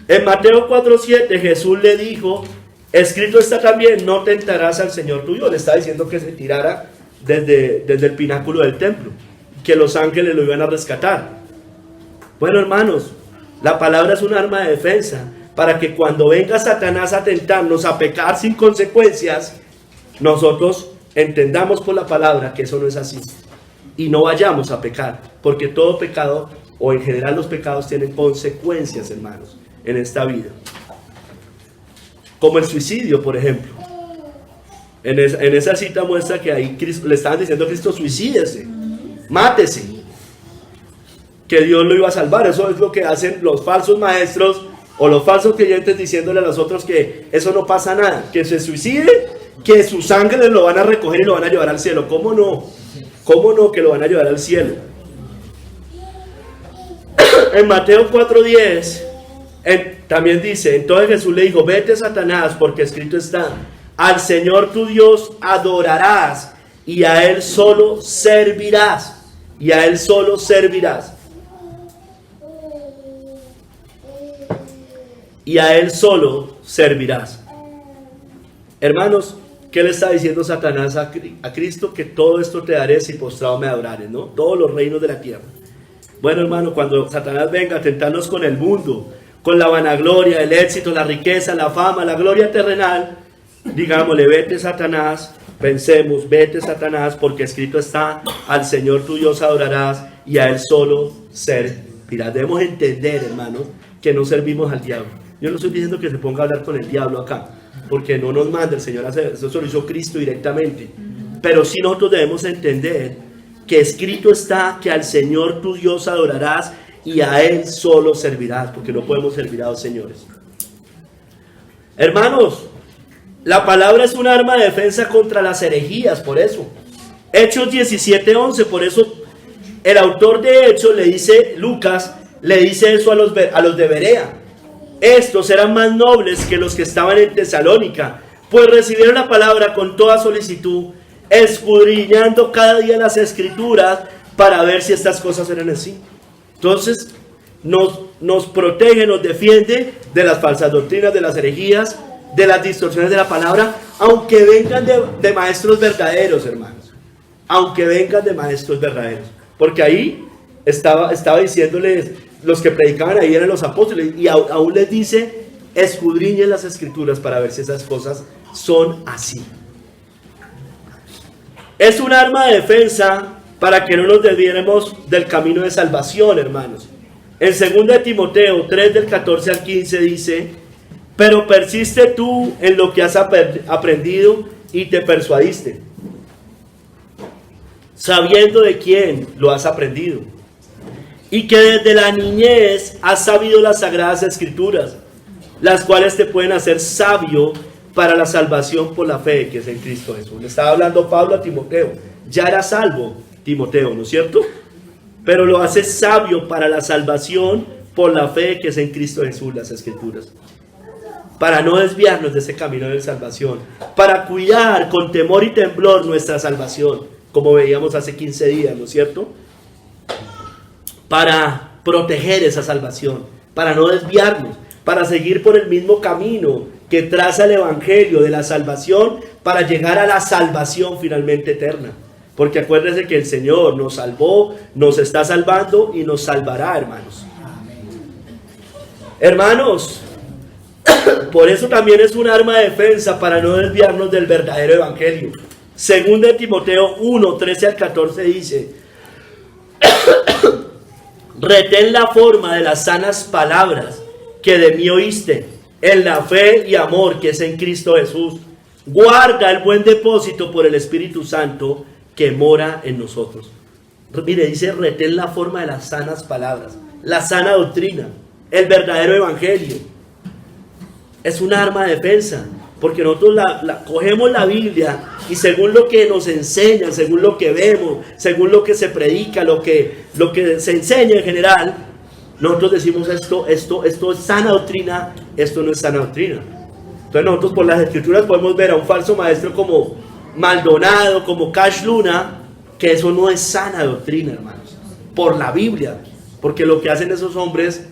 S1: En Mateo 4:7 Jesús le dijo, escrito está también, no tentarás al Señor tu Dios. Le está diciendo que se tirara desde el pináculo del templo, que los ángeles lo iban a rescatar. Bueno, hermanos, la palabra es un arma de defensa para que cuando venga Satanás a tentarnos a pecar sin consecuencias, nosotros entendamos por la palabra que eso no es así y no vayamos a pecar, porque todo pecado, o en general los pecados, tienen consecuencias, hermanos, en esta vida, como el suicidio, por ejemplo. En esa cita muestra que ahí le estaban diciendo a Cristo, suicídese, mátese, que Dios lo iba a salvar. Eso es lo que hacen los falsos maestros o los falsos creyentes, diciéndole a los otros que eso no pasa nada, que se suicide, que sus ángeles lo van a recoger y lo van a llevar al cielo. ¿Cómo no? ¿Cómo no que lo van a llevar al cielo? En Mateo 4:10 también dice, entonces Jesús le dijo, vete Satanás, porque escrito está, al Señor tu Dios adorarás y a Él solo servirás. Y a Él solo servirás. Y a Él solo servirás. Hermanos, ¿qué le está diciendo Satanás a Cristo? Que todo esto te daré si postrado me adorares, ¿no? Todos los reinos de la tierra. Bueno, hermano, cuando Satanás venga a tentarnos con el mundo, con la vanagloria, el éxito, la riqueza, la fama, la gloria terrenal, digámosle, vete Satanás, pensemos, vete Satanás, porque escrito está, al Señor tu Dios adorarás y a Él solo servirás. Debemos entender, hermanos, que no servimos al diablo. Yo no estoy diciendo que se ponga a hablar con el diablo acá, porque no nos manda el Señor a hacer eso, lo hizo Cristo directamente. Pero sí nosotros debemos entender que escrito está que al Señor tu Dios adorarás y a Él solo servirás, porque no podemos servir a dos señores. Hermanos, la palabra es un arma de defensa contra las herejías, por eso. Hechos 17:11, por eso el autor de Hechos le dice, Lucas, le dice eso a los de Berea. Estos eran más nobles que los que estaban en Tesalónica, pues recibieron la palabra con toda solicitud, escudriñando cada día las escrituras para ver si estas cosas eran así. Entonces, nos protege, nos defiende de las falsas doctrinas, de las herejías, de las distorsiones de la palabra, aunque vengan de maestros verdaderos, hermanos. Aunque vengan de maestros verdaderos. Porque ahí estaba diciéndoles, los que predicaban ahí eran los apóstoles, y aún les dice, escudriñen las escrituras para ver si esas cosas son así. Es un arma de defensa para que no nos desviemos del camino de salvación, hermanos. En 2 Timoteo 3 del 14 al 15 dice, pero persiste tú en lo que has aprendido y te persuadiste, sabiendo de quién lo has aprendido, y que desde la niñez has sabido las sagradas escrituras, las cuales te pueden hacer sabio para la salvación por la fe que es en Cristo Jesús. Le estaba hablando Pablo a Timoteo, ya era salvo Timoteo, ¿no es cierto? Pero lo hace sabio para la salvación por la fe que es en Cristo Jesús, las escrituras, para no desviarnos de ese camino de salvación, para cuidar con temor y temblor nuestra salvación, como veíamos hace 15 días, ¿no es cierto? Para proteger esa salvación, para no desviarnos, para seguir por el mismo camino que traza el Evangelio de la salvación, para llegar a la salvación finalmente eterna. Porque acuérdense que el Señor nos salvó, nos está salvando y nos salvará, hermanos. Hermanos, por eso también es un arma de defensa para no desviarnos del verdadero Evangelio. 2 Timoteo 1, 13 al 14 dice, retén la forma de las sanas palabras que de mí oíste, en la fe y amor que es en Cristo Jesús. Guarda el buen depósito por el Espíritu Santo que mora en nosotros. Mire, dice, retén la forma de las sanas palabras, la sana doctrina, el verdadero evangelio. Es un arma de defensa, porque nosotros cogemos la Biblia y según lo que nos enseñan, según lo que vemos, según lo que se predica, lo que se enseña en general, nosotros decimos esto es sana doctrina, esto no es sana doctrina. Entonces nosotros por las escrituras podemos ver a un falso maestro como Maldonado, como Cash Luna, que eso no es sana doctrina, hermanos, por la Biblia, porque lo que hacen esos hombres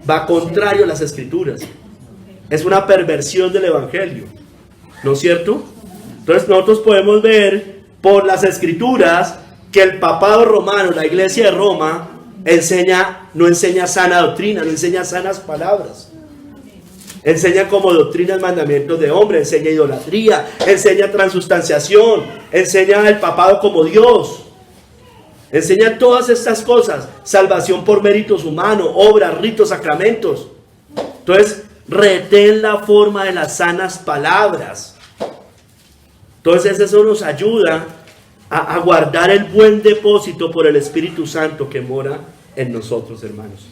S1: va contrario a las escrituras. Es una perversión del evangelio, ¿no es cierto? Entonces nosotros podemos ver por las escrituras que el papado romano, la iglesia de Roma, no enseña sana doctrina, no enseña sanas palabras. Enseña como doctrinas mandamientos de hombre, enseña idolatría, enseña transustanciación, enseña el papado como Dios. Enseña todas estas cosas, salvación por méritos humanos, obras, ritos, sacramentos. Entonces, retén la forma de las sanas palabras. Entonces eso nos ayuda a guardar el buen depósito por el Espíritu Santo que mora en nosotros, hermanos.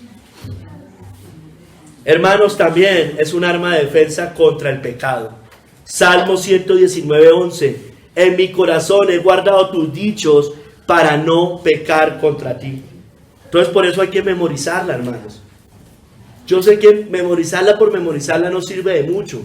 S1: Hermanos, también es un arma de defensa contra el pecado. Salmo 119:11. En mi corazón he guardado tus dichos para no pecar contra ti. Entonces por eso hay que memorizarla, hermanos. Yo sé que memorizarla por memorizarla no sirve de mucho,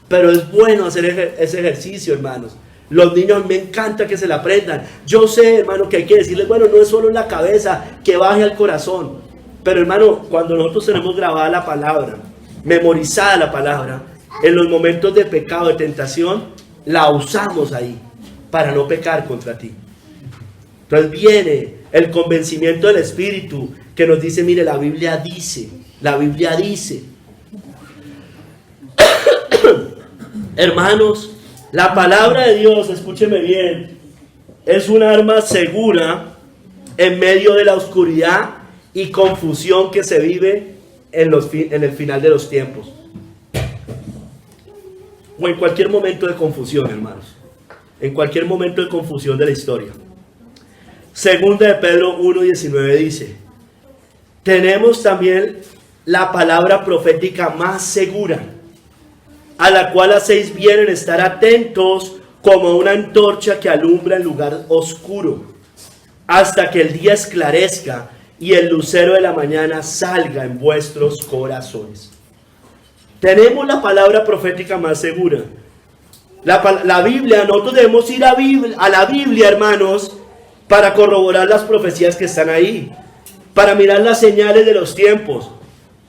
S1: pero es bueno hacer ese ejercicio, hermanos. Los niños me encanta que se la aprendan. Yo sé, hermano, que hay que decirles, bueno, no es solo en la cabeza, que baje al corazón. Pero, hermano, cuando nosotros tenemos grabada la palabra, memorizada la palabra, en los momentos de pecado, de tentación, la usamos ahí para no pecar contra ti. Entonces viene el convencimiento del Espíritu que nos dice, mire, la Biblia dice. Hermanos, la palabra de Dios, escúcheme bien, es un arma segura en medio de la oscuridad y confusión que se vive en el final de los tiempos. O en cualquier momento de confusión, hermanos. En cualquier momento de confusión de la historia. Segunda de Pedro 1:19 dice, tenemos también la palabra profética más segura, a la cual hacéis bien en estar atentos como una antorcha que alumbra en lugar oscuro, hasta que el día esclarezca y el lucero de la mañana salga en vuestros corazones. Tenemos la palabra profética más segura. La Biblia, nosotros debemos ir a la Biblia, hermanos, para corroborar las profecías que están ahí, para mirar las señales de los tiempos,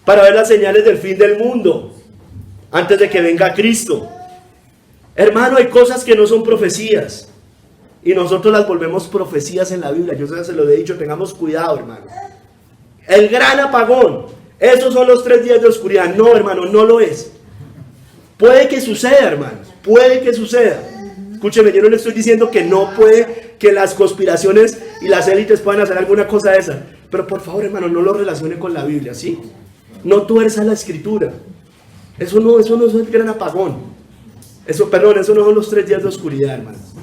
S1: para ver las señales del fin del mundo, antes de que venga Cristo. Hermano, hay cosas que no son profecías y nosotros las volvemos profecías en la Biblia. Yo se lo he dicho, tengamos cuidado, hermano. El gran apagón, esos son los 3 días de oscuridad. No, hermano, no lo es. Puede que suceda, hermanos, puede que suceda. Escúcheme, yo no le estoy diciendo que no puede, que las conspiraciones y las élites puedan hacer alguna cosa de esa, pero por favor, hermano, no lo relacione con la Biblia, ¿sí? No tuerza la escritura. Eso no es el gran apagón. Eso no son los 3 días de oscuridad, hermanos.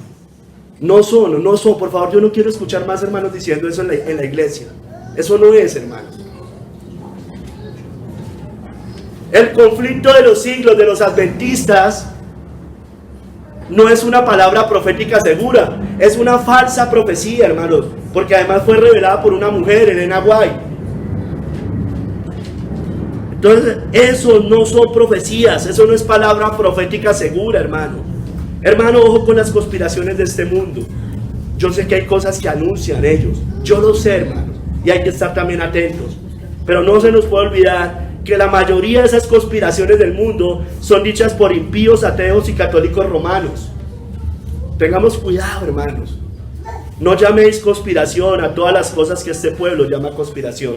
S1: No son, por favor, yo no quiero escuchar más hermanos diciendo eso en la iglesia. Eso no es, hermanos. El conflicto de los siglos de los adventistas no es una palabra profética segura, es una falsa profecía, hermanos, porque además fue revelada por una mujer, Elena White. Entonces, eso no son profecías, eso no es palabra profética segura, hermano. Hermano, ojo con las conspiraciones de este mundo. Yo sé que hay cosas que anuncian ellos, yo lo sé, hermanos, y hay que estar también atentos. Pero no se nos puede olvidar que la mayoría de esas conspiraciones del mundo son dichas por impíos, ateos y católicos romanos. Tengamos cuidado, hermanos. No llaméis conspiración a todas las cosas que este pueblo llama conspiración.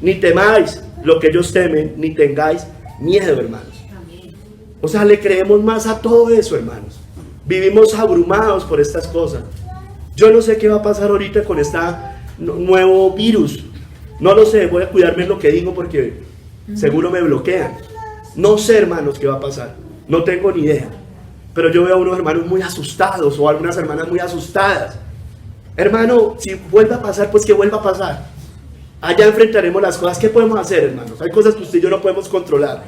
S1: Ni temáis lo que ellos temen, ni tengáis miedo, hermanos. O sea, le creemos más a todo eso, hermanos. Vivimos abrumados por estas cosas. Yo no sé qué va a pasar ahorita con este nuevo virus. No lo sé, voy a cuidarme en lo que digo porque seguro me bloquean. No sé, hermanos, qué va a pasar. No tengo ni idea. Pero yo veo a unos hermanos muy asustados o algunas hermanas muy asustadas. Hermano, si vuelve a pasar, pues que vuelva a pasar. Allá enfrentaremos las cosas. ¿Qué podemos hacer, hermanos? Hay cosas que usted y yo no podemos controlar.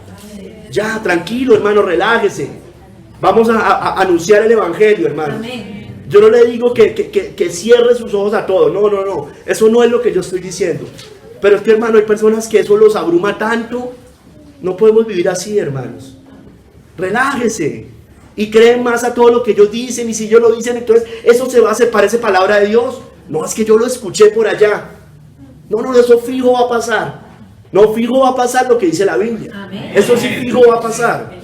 S1: Ya, tranquilo, hermano, relájese. Vamos a anunciar el evangelio, hermano. Yo no le digo que cierre sus ojos a todo. No, no, no. Eso no es lo que yo estoy diciendo. Pero es que, hermano, hay personas que eso los abruma tanto. No podemos vivir así, hermanos. Relájese. Y creen más a todo lo que ellos dicen. Y si ellos lo dicen, entonces eso se va a hacer, parece palabra de Dios. No, es que yo lo escuché por allá. No, no, eso fijo va a pasar. No, fijo va a pasar lo que dice la Biblia. Amén. Eso sí fijo va a pasar.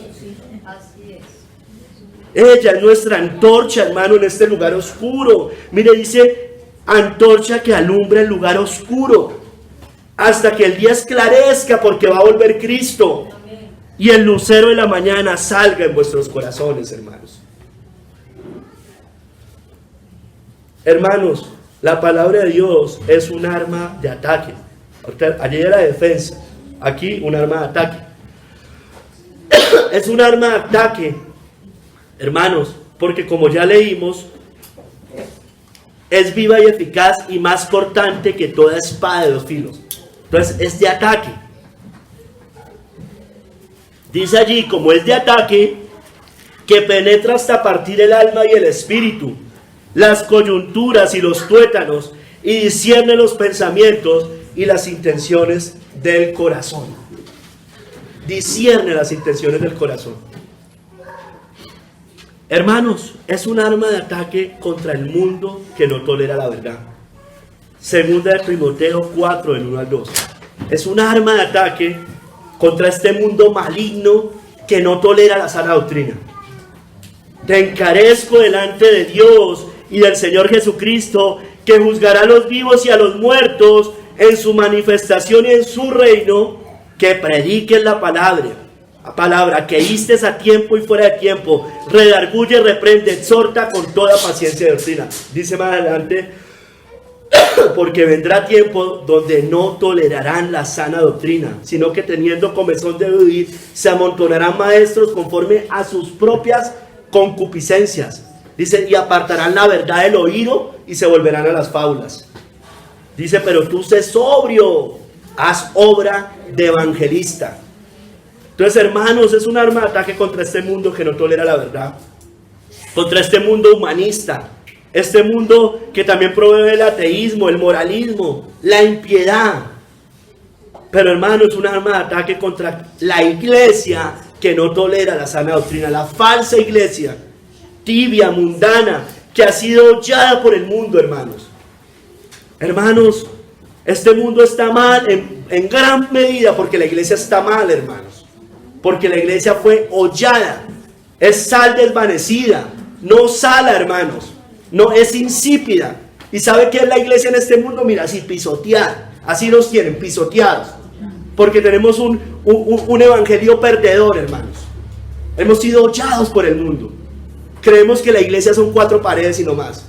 S1: Ella es nuestra antorcha, hermano, en este lugar oscuro. Mire, dice, antorcha que alumbra el lugar oscuro, hasta que el día esclarezca, porque va a volver Cristo. Y el lucero de la mañana salga en vuestros corazones, hermanos. Hermanos, la palabra de Dios es un arma de ataque. Allí era defensa, aquí un arma de ataque. Es un arma de ataque, hermanos, porque como ya leímos, es viva y eficaz y más cortante que toda espada de dos filos. Entonces es de ataque. Dice allí, como es de ataque, que penetra hasta partir el alma y el espíritu, las coyunturas y los tuétanos, y discierne los pensamientos y las intenciones del corazón. Discierne las intenciones del corazón. Hermanos, es un arma de ataque contra el mundo que no tolera la verdad. Segunda de Timoteo 4, del 1 al 2. Es un arma de ataque contra este mundo maligno que no tolera la sana doctrina. Te encarezco delante de Dios y del Señor Jesucristo, que juzgará a los vivos y a los muertos en su manifestación y en su reino, que prediques la palabra, que histes a tiempo y fuera de tiempo, redarguye, reprende, exhorta con toda paciencia y doctrina. Dice más adelante, porque vendrá tiempo donde no tolerarán la sana doctrina, sino que teniendo comezón de oír, se amontonarán maestros conforme a sus propias concupiscencias. Dice, y apartarán la verdad del oído y se volverán a las fábulas. Dice, pero tú sé sobrio, haz obra de evangelista. Entonces, hermanos, es un arma de ataque contra este mundo que no tolera la verdad, contra este mundo humanista, este mundo que también promueve el ateísmo, el moralismo, la impiedad. Pero, hermanos, es un arma de ataque contra la iglesia que no tolera la sana doctrina, la falsa iglesia, tibia, mundana, que ha sido hollada por el mundo, hermanos. Hermanos, este mundo está mal en gran medida porque la iglesia está mal, hermanos. Porque la iglesia fue hollada, es sal desvanecida, no sala, hermanos, no es insípida. ¿Y sabe qué es la iglesia en este mundo? Mira, así pisoteada, así nos tienen, pisoteados. Porque tenemos un evangelio perdedor, hermanos. Hemos sido hollados por el mundo. Creemos que la iglesia son 4 paredes y no más.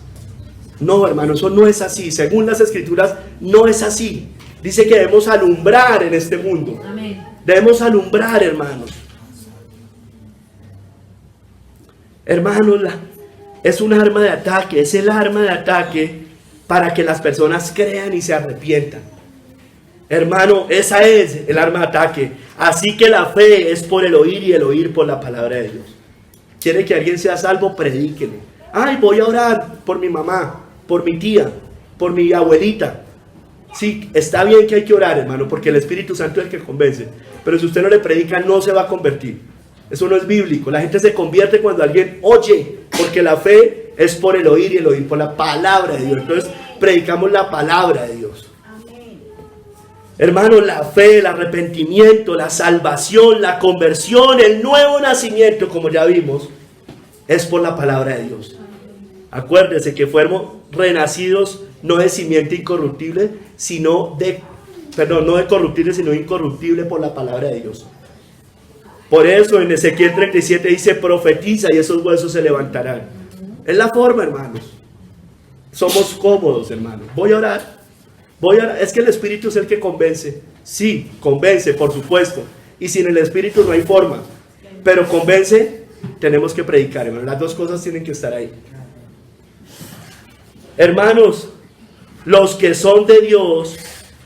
S1: No, hermanos, eso no es así. Según las escrituras, no es así. Dice que debemos alumbrar en este mundo. Amén. Debemos alumbrar, hermanos. Hermanos, es un arma de ataque. Es el arma de ataque para que las personas crean y se arrepientan. Hermano, esa es el arma de ataque. Así que la fe es por el oír y el oír por la palabra de Dios. ¿Quiere que alguien sea salvo? Predíquele. Ay, voy a orar por mi mamá, por mi tía, por mi abuelita. Sí, está bien que hay que orar, hermano, porque el Espíritu Santo es el que convence. Pero si usted no le predica, no se va a convertir. Eso no es bíblico. La gente se convierte cuando alguien oye, porque la fe es por el oír y el oír por la palabra de Dios. Entonces, predicamos la palabra de Dios. Hermanos, la fe, el arrepentimiento, la salvación, la conversión, el nuevo nacimiento, como ya vimos, es por la palabra de Dios. Acuérdense que fuimos renacidos no de simiente incorruptible, no de corruptible, sino incorruptible por la palabra de Dios. Por eso en Ezequiel 37 dice, profetiza y esos huesos se levantarán. Es la forma, hermanos. Somos cómodos, hermanos. Voy a orar. Es que el Espíritu es el que convence. Sí, convence, por supuesto. y sin el Espíritu no hay forma. Pero convence, tenemos que predicar, hermano. Las dos cosas tienen que estar ahí. Hermanos, los que son de Dios,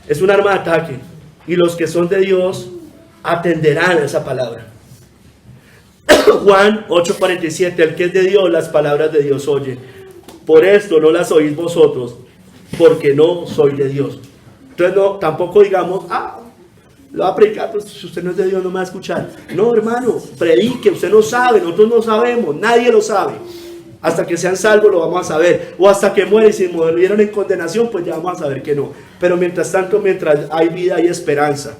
S1: es un arma de ataque, y los que son de Dios atenderán a esa palabra. Juan 8:47, el que es de Dios, las palabras de Dios oye. Por esto no las oís vosotros, porque no soy de Dios. Entonces no, tampoco digamos, lo va a predicar, pues si usted no es de Dios no me va a escuchar. No, hermano, predique, usted no sabe, nosotros no sabemos, nadie lo sabe. Hasta que sean salvos lo vamos a saber, o hasta que mueren, y si murieron en condenación, pues ya vamos a saber que no. Pero mientras tanto, mientras hay vida, hay esperanza.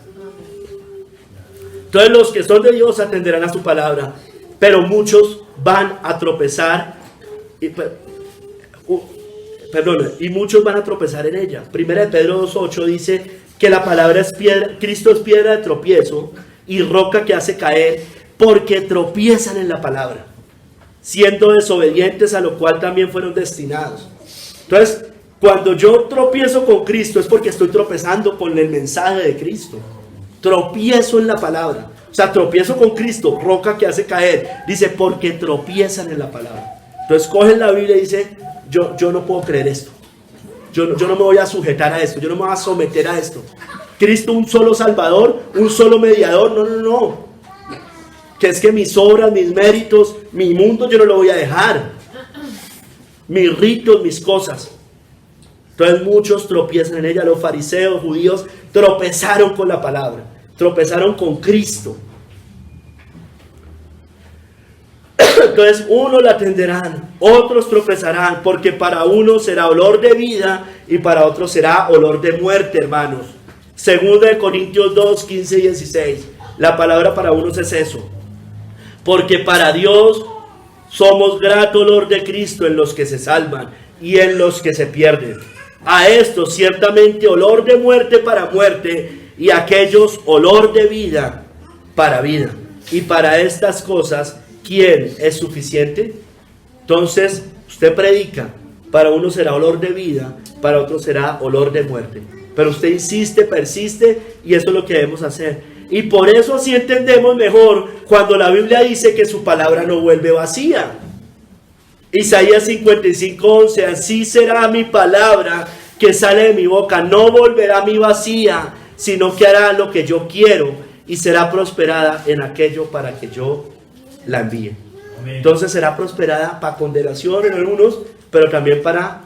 S1: Entonces los que son de Dios atenderán a su palabra, pero muchos van a tropezar, y muchos van a tropezar en ella. Primera de Pedro 2:8 dice que la palabra es piedra, Cristo es piedra de tropiezo y roca que hace caer, porque tropiezan en la palabra, siendo desobedientes, a lo cual también fueron destinados. Entonces, cuando yo tropiezo con Cristo es porque estoy tropezando con el mensaje de Cristo. Tropiezo en la palabra. O sea, tropiezo con Cristo, roca que hace caer. Dice, porque tropiezan en la palabra. Entonces cogen la Biblia y dice, yo no puedo creer esto. Yo no me voy a sujetar a esto. Yo no me voy a someter a esto. Cristo un solo Salvador, un solo mediador. No. Que es que mis obras, mis méritos, mi mundo yo no lo voy a dejar. Mis ritos, mis cosas. Entonces muchos tropiezan en ella. Los fariseos, judíos, tropezaron con la palabra. Tropezaron con Cristo. Entonces unos la atenderán, otros tropezarán, porque para uno será olor de vida y para otros será olor de muerte, hermanos. Segunda de Corintios 2, 15 y 16. La palabra para unos es eso. Porque para Dios somos grato olor de Cristo en los que se salvan y en los que se pierden. A estos ciertamente olor de muerte para muerte, y a aquellos olor de vida para vida. Y para estas cosas, ¿quién es suficiente? Entonces, usted predica, para uno será olor de vida, para otro será olor de muerte. Pero usted insiste, persiste, y eso es lo que debemos hacer. Y por eso así entendemos mejor cuando la Biblia dice que su palabra no vuelve vacía. Isaías 55:11, así será mi palabra que sale de mi boca, no volverá a mí vacía, sino que hará lo que yo quiero y será prosperada en aquello para que yo la envíe. Amén. Entonces será prosperada para condenación en algunos, pero también para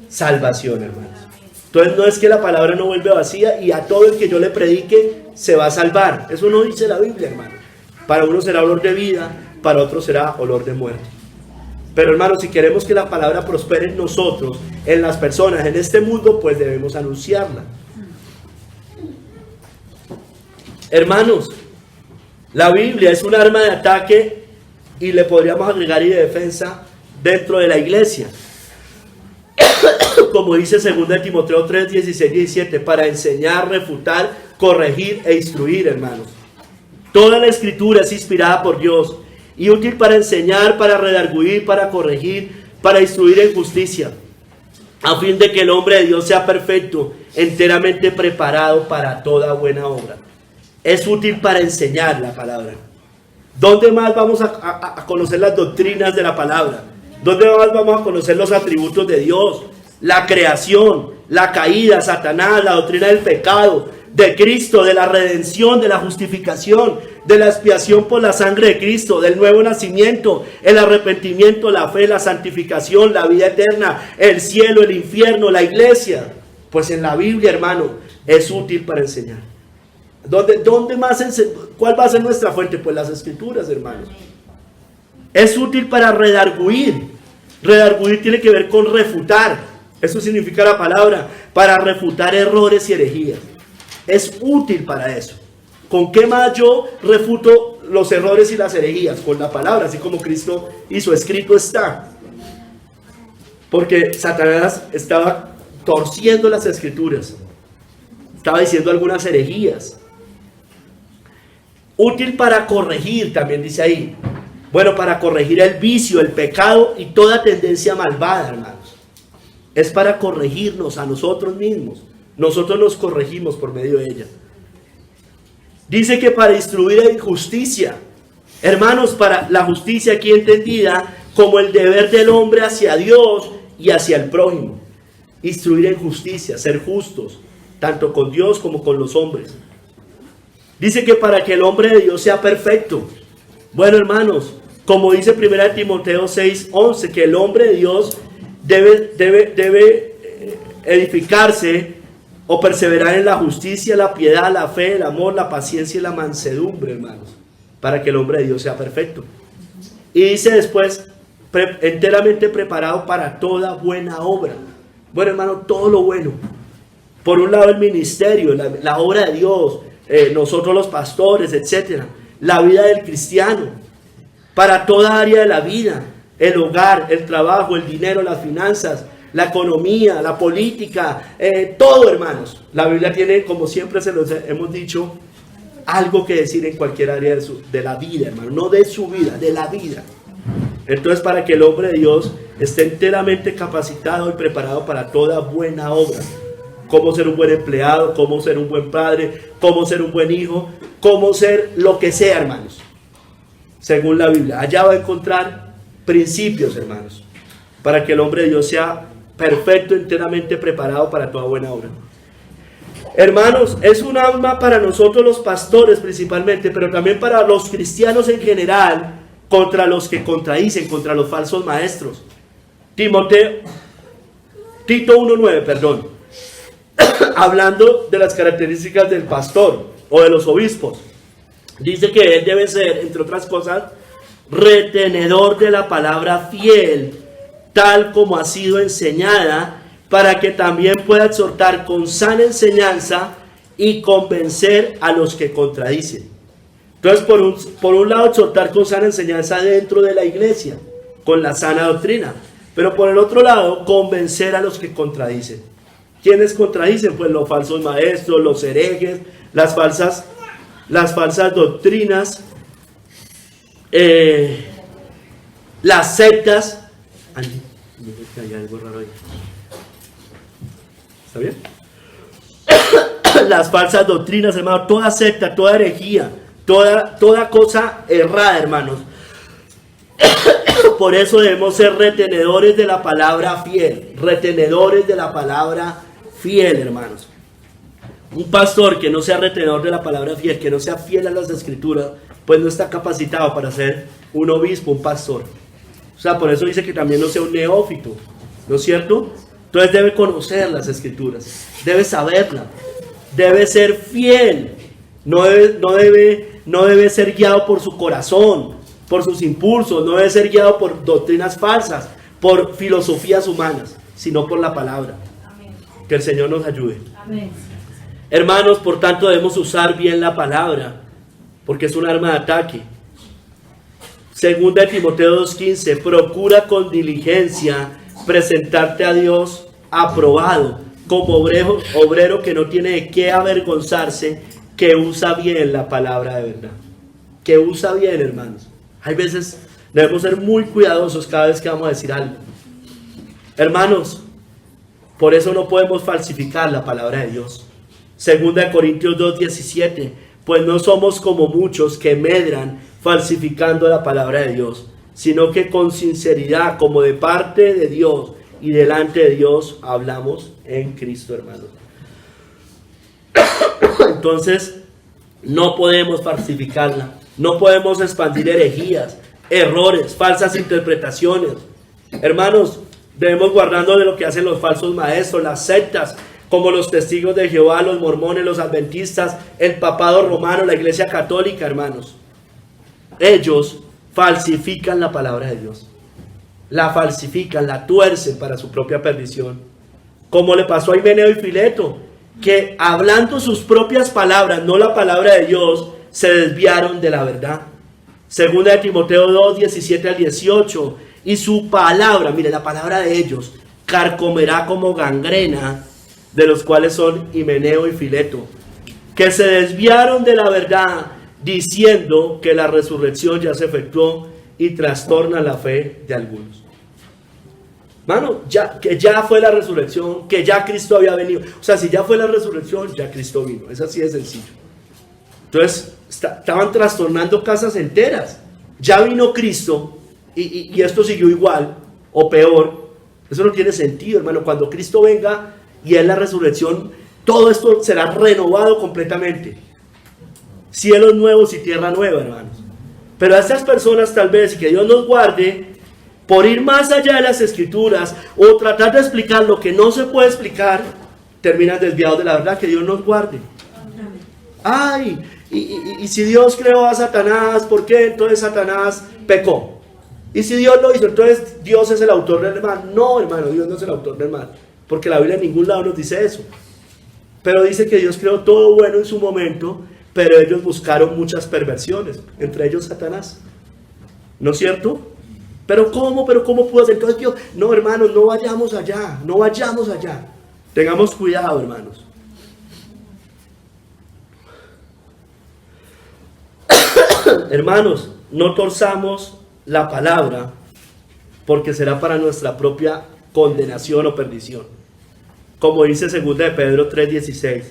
S1: salvación, hermanos. Entonces no es que la palabra no vuelve vacía y a todo el que yo le predique se va a salvar. Eso no dice la Biblia, hermano. Para uno será olor de vida, para otro será olor de muerte. Pero hermanos, si queremos que la palabra prospere en nosotros, en las personas, en este mundo, pues debemos anunciarla. Hermanos, la Biblia es un arma de ataque y le podríamos agregar y de defensa dentro de la iglesia. Como dice 2 Timoteo 3, 16 y 17, para enseñar, refutar, corregir e instruir, hermanos. Toda la escritura es inspirada por Dios y útil para enseñar, para redarguir, para corregir, para instruir en justicia, a fin de que el hombre de Dios sea perfecto, enteramente preparado para toda buena obra. Es útil para enseñar la palabra. ¿Dónde más vamos a conocer las doctrinas de la palabra? ¿Dónde más vamos a conocer los atributos de Dios? La creación, la caída, Satanás, la doctrina del pecado, de Cristo, de la redención, de la justificación, de la expiación por la sangre de Cristo, del nuevo nacimiento, el arrepentimiento, la fe, la santificación, la vida eterna, el cielo, el infierno, la iglesia. Pues en la Biblia, hermano, es útil para enseñar. ¿Dónde más ¿Cuál va a ser nuestra fuente? Pues las escrituras, hermanos. Es útil para redarguir. Redarguir tiene que ver con refutar. Eso significa la palabra. Para refutar errores y herejías. Es útil para eso. ¿Con qué más yo refuto los errores y las herejías? Con la palabra, así como Cristo hizo. Escrito está. Porque Satanás estaba torciendo las escrituras. Estaba diciendo algunas herejías. Útil para corregir, también dice ahí. Bueno, para corregir el vicio, el pecado y toda tendencia malvada, hermanos. Es para corregirnos a nosotros mismos. Nosotros nos corregimos por medio de ella. Dice que para instruir en justicia. Hermanos, para la justicia aquí entendida como el deber del hombre hacia Dios y hacia el prójimo. Instruir en justicia, ser justos, tanto con Dios como con los hombres. Dice que para que el hombre de Dios sea perfecto. Bueno, hermanos, como dice 1 Timoteo 6:11, que el hombre de Dios debe edificarse o perseverar en la justicia, la piedad, la fe, el amor, la paciencia y la mansedumbre, hermanos, para que el hombre de Dios sea perfecto. Y dice después, enteramente preparado para toda buena obra. Bueno, hermano, todo lo bueno. Por un lado el ministerio, la obra de Dios, nosotros los pastores, etcétera. La vida del cristiano, para toda área de la vida, el hogar, el trabajo, el dinero, las finanzas, la economía, la política, todo, hermanos. La Biblia tiene, como siempre se los hemos dicho, algo que decir en cualquier área de la vida, hermano, no de su vida, de la vida. Entonces, para que el hombre de Dios esté enteramente capacitado y preparado para toda buena obra, cómo ser un buen empleado, cómo ser un buen padre, cómo ser un buen hijo, cómo ser lo que sea, hermanos, según la Biblia. Allá va a encontrar principios, hermanos, para que el hombre de Dios sea perfecto, enteramente preparado para toda buena obra. Hermanos, es un alma para nosotros los pastores principalmente, pero también para los cristianos en general, contra los que contradicen, contra los falsos maestros. Tito 1:9, perdón, hablando de las características del pastor o de los obispos, dice que él debe ser, entre otras cosas, retenedor de la palabra fiel, tal como ha sido enseñada, para que también pueda exhortar con sana enseñanza y convencer a los que contradicen. Entonces, por un lado, exhortar con sana enseñanza dentro de la iglesia, con la sana doctrina, pero por el otro lado, convencer a los que contradicen. ¿Quiénes contradicen? Pues los falsos maestros, los herejes, las falsas doctrinas, las sectas. Andy, hay algo raro ahí. ¿Está bien? Las falsas doctrinas, hermano, toda secta, toda herejía, toda cosa errada, hermanos. Por eso debemos ser retenedores de la palabra fiel, retenedores de la palabra fiel, hermanos. Un pastor que no sea retenedor de la palabra fiel, que no sea fiel a las escrituras, pues no está capacitado para ser un obispo, un pastor. O sea, por eso dice que también no sea un neófito, ¿no es cierto? Entonces debe conocer las escrituras, debe saberlas, debe ser fiel, no debe ser guiado por su corazón, por sus impulsos, no debe ser guiado por doctrinas falsas, por filosofías humanas, sino por la palabra. Amén. Que el Señor nos ayude. Amén. Hermanos, por tanto debemos usar bien la palabra, porque es un arma de ataque. Segunda de Timoteo 2:15, procura con diligencia presentarte a Dios aprobado, como obrero que no tiene de qué avergonzarse, que usa bien la palabra de verdad. Que usa bien, hermanos. Hay veces debemos ser muy cuidadosos cada vez que vamos a decir algo. Hermanos, por eso no podemos falsificar la palabra de Dios. Segunda de Corintios 2:17, pues no somos como muchos que medran falsificando la palabra de Dios, sino que con sinceridad, como de parte de Dios y delante de Dios, hablamos en Cristo, hermanos. Entonces, no podemos falsificarla, no podemos expandir herejías, errores, falsas interpretaciones. Hermanos, debemos guardarnos de lo que hacen los falsos maestros, las sectas, como los testigos de Jehová, los mormones, los adventistas, el papado romano, la iglesia católica, hermanos. Ellos falsifican la palabra de Dios, la falsifican, la tuercen para su propia perdición, como le pasó a Himeneo y Fileto, que hablando sus propias palabras, no la palabra de Dios, se desviaron de la verdad. Segunda de Timoteo 2:17-18, y su palabra, mire, la palabra de ellos, carcomerá como gangrena, de los cuales son Himeneo y Fileto, que se desviaron de la verdad, diciendo que la resurrección ya se efectuó y trastorna la fe de algunos. Mano, que ya fue la resurrección, que ya Cristo había venido. O sea, si ya fue la resurrección, ya Cristo vino. Es así de sencillo. Entonces estaban trastornando casas enteras. Ya vino Cristo y esto siguió igual o peor. Eso no tiene sentido, hermano. Cuando Cristo venga y es la resurrección, todo esto será renovado completamente. Cielos nuevos y tierra nueva, hermanos. Pero a estas personas tal vez, que Dios nos guarde, por ir más allá de las escrituras o tratar de explicar lo que no se puede explicar, terminan desviados de la verdad. Que Dios nos guarde. Ay, y si Dios creó a Satanás, ¿por qué entonces Satanás pecó? Y si Dios lo hizo, entonces Dios es el autor del mal. No, hermano, Dios no es el autor del mal, porque la Biblia en ningún lado nos dice eso. Pero dice que Dios creó todo bueno en su momento, pero ellos buscaron muchas perversiones, entre ellos Satanás. ¿No es cierto? ¿Pero cómo pudo hacer? Entonces Dios, no, hermanos, no vayamos allá, no vayamos allá. Tengamos cuidado, hermanos. Hermanos, no torzamos la palabra, porque será para nuestra propia condenación o perdición. Como dice 2 de Pedro 3:16,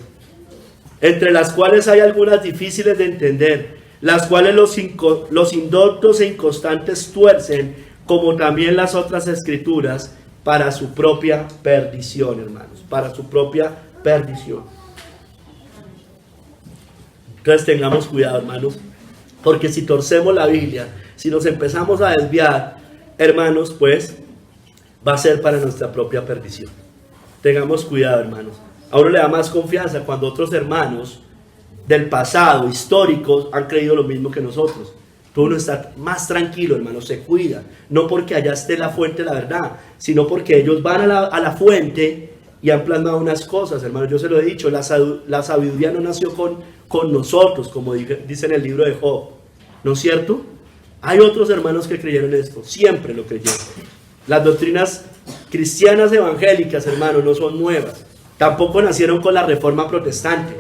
S1: entre las cuales hay algunas difíciles de entender, las cuales los indoctos e inconstantes tuercen, como también las otras escrituras, para su propia perdición, hermanos, para su propia perdición. Entonces tengamos cuidado, hermanos, porque si torcemos la Biblia, si nos empezamos a desviar, hermanos, pues va a ser para nuestra propia perdición. Tengamos cuidado, hermanos. A uno le da más confianza cuando otros hermanos del pasado, históricos, han creído lo mismo que nosotros. Todo uno está más tranquilo, hermano, se cuida. No porque allá esté la fuente de la verdad, sino porque ellos van a la fuente y han plasmado unas cosas, hermano. Yo se lo he dicho, la sabiduría no nació con nosotros, como dice en el libro de Job. ¿No es cierto? Hay otros hermanos que creyeron esto, siempre lo creyeron. Las doctrinas cristianas evangélicas, hermanos, no son nuevas. Tampoco nacieron con la reforma protestante.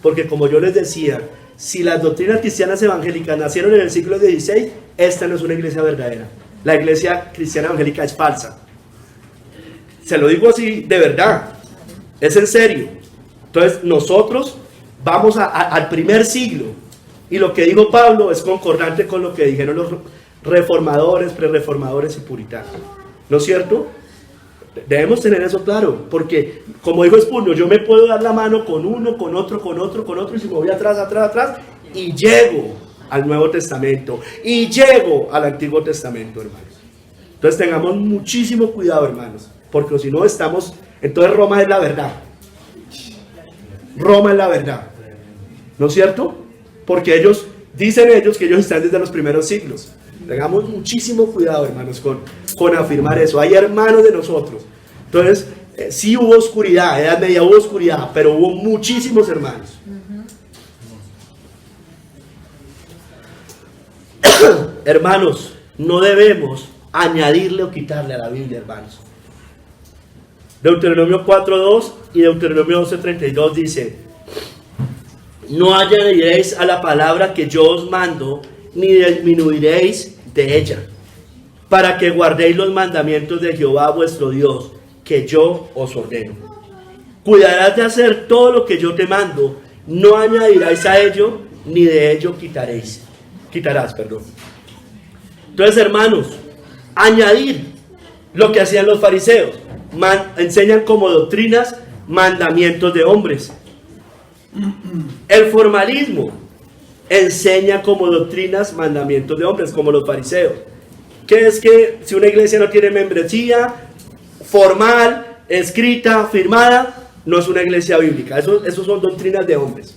S1: Porque como yo les decía, si las doctrinas cristianas evangélicas nacieron en el siglo XVI, esta no es una iglesia verdadera. La iglesia cristiana evangélica es falsa. Se lo digo así de verdad. Es en serio. Entonces nosotros vamos al primer siglo. Y lo que dijo Pablo es concordante con lo que dijeron los reformadores, prereformadores y puritanos. ¿No es cierto? Debemos tener eso claro, porque como dijo Spurgeon, yo me puedo dar la mano con uno, con otro, y si me voy atrás, y llego al Nuevo Testamento, y llego al Antiguo Testamento, hermanos. Entonces tengamos muchísimo cuidado, hermanos, porque si no estamos, entonces Roma es la verdad. Roma es la verdad. ¿No es cierto? Porque dicen ellos que ellos están desde los primeros siglos. Tengamos muchísimo cuidado, hermanos, con afirmar eso. Hay hermanos de nosotros. Entonces, sí hubo oscuridad, Edad Media hubo oscuridad, pero hubo muchísimos hermanos. Hermanos, no debemos añadirle o quitarle a la Biblia, hermanos. Deuteronomio 4:2 y Deuteronomio 11:32 dice: no añadiréis a la palabra que yo os mando, ni disminuiréis de ella, para que guardéis los mandamientos de Jehová vuestro Dios, que yo os ordeno. Cuidarás de hacer todo lo que yo te mando, no añadirás a ello, ni de ello quitarás. Entonces, hermanos, añadir lo que hacían los fariseos, enseñan como doctrinas mandamientos de hombres. El formalismo enseña como doctrinas mandamientos de hombres, como los fariseos. Que es que si una iglesia no tiene membresía formal, escrita, firmada, no es una iglesia bíblica. Eso son doctrinas de hombres.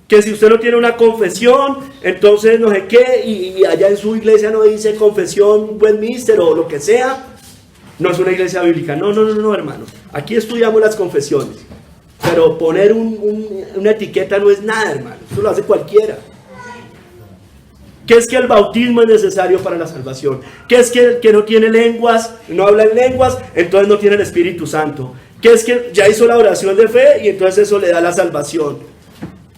S1: Que si usted no tiene una confesión, entonces no sé qué, y allá en su iglesia no dice confesión Westminster o lo que sea, no es una iglesia bíblica. No, hermanos. Aquí estudiamos las confesiones. Pero poner una etiqueta no es nada, hermano. Eso lo hace cualquiera. ¿Qué es que el bautismo es necesario para la salvación? ¿Qué es que el que no tiene lenguas, no habla en lenguas, entonces no tiene el Espíritu Santo? ¿Qué es que ya hizo la oración de fe y entonces eso le da la salvación?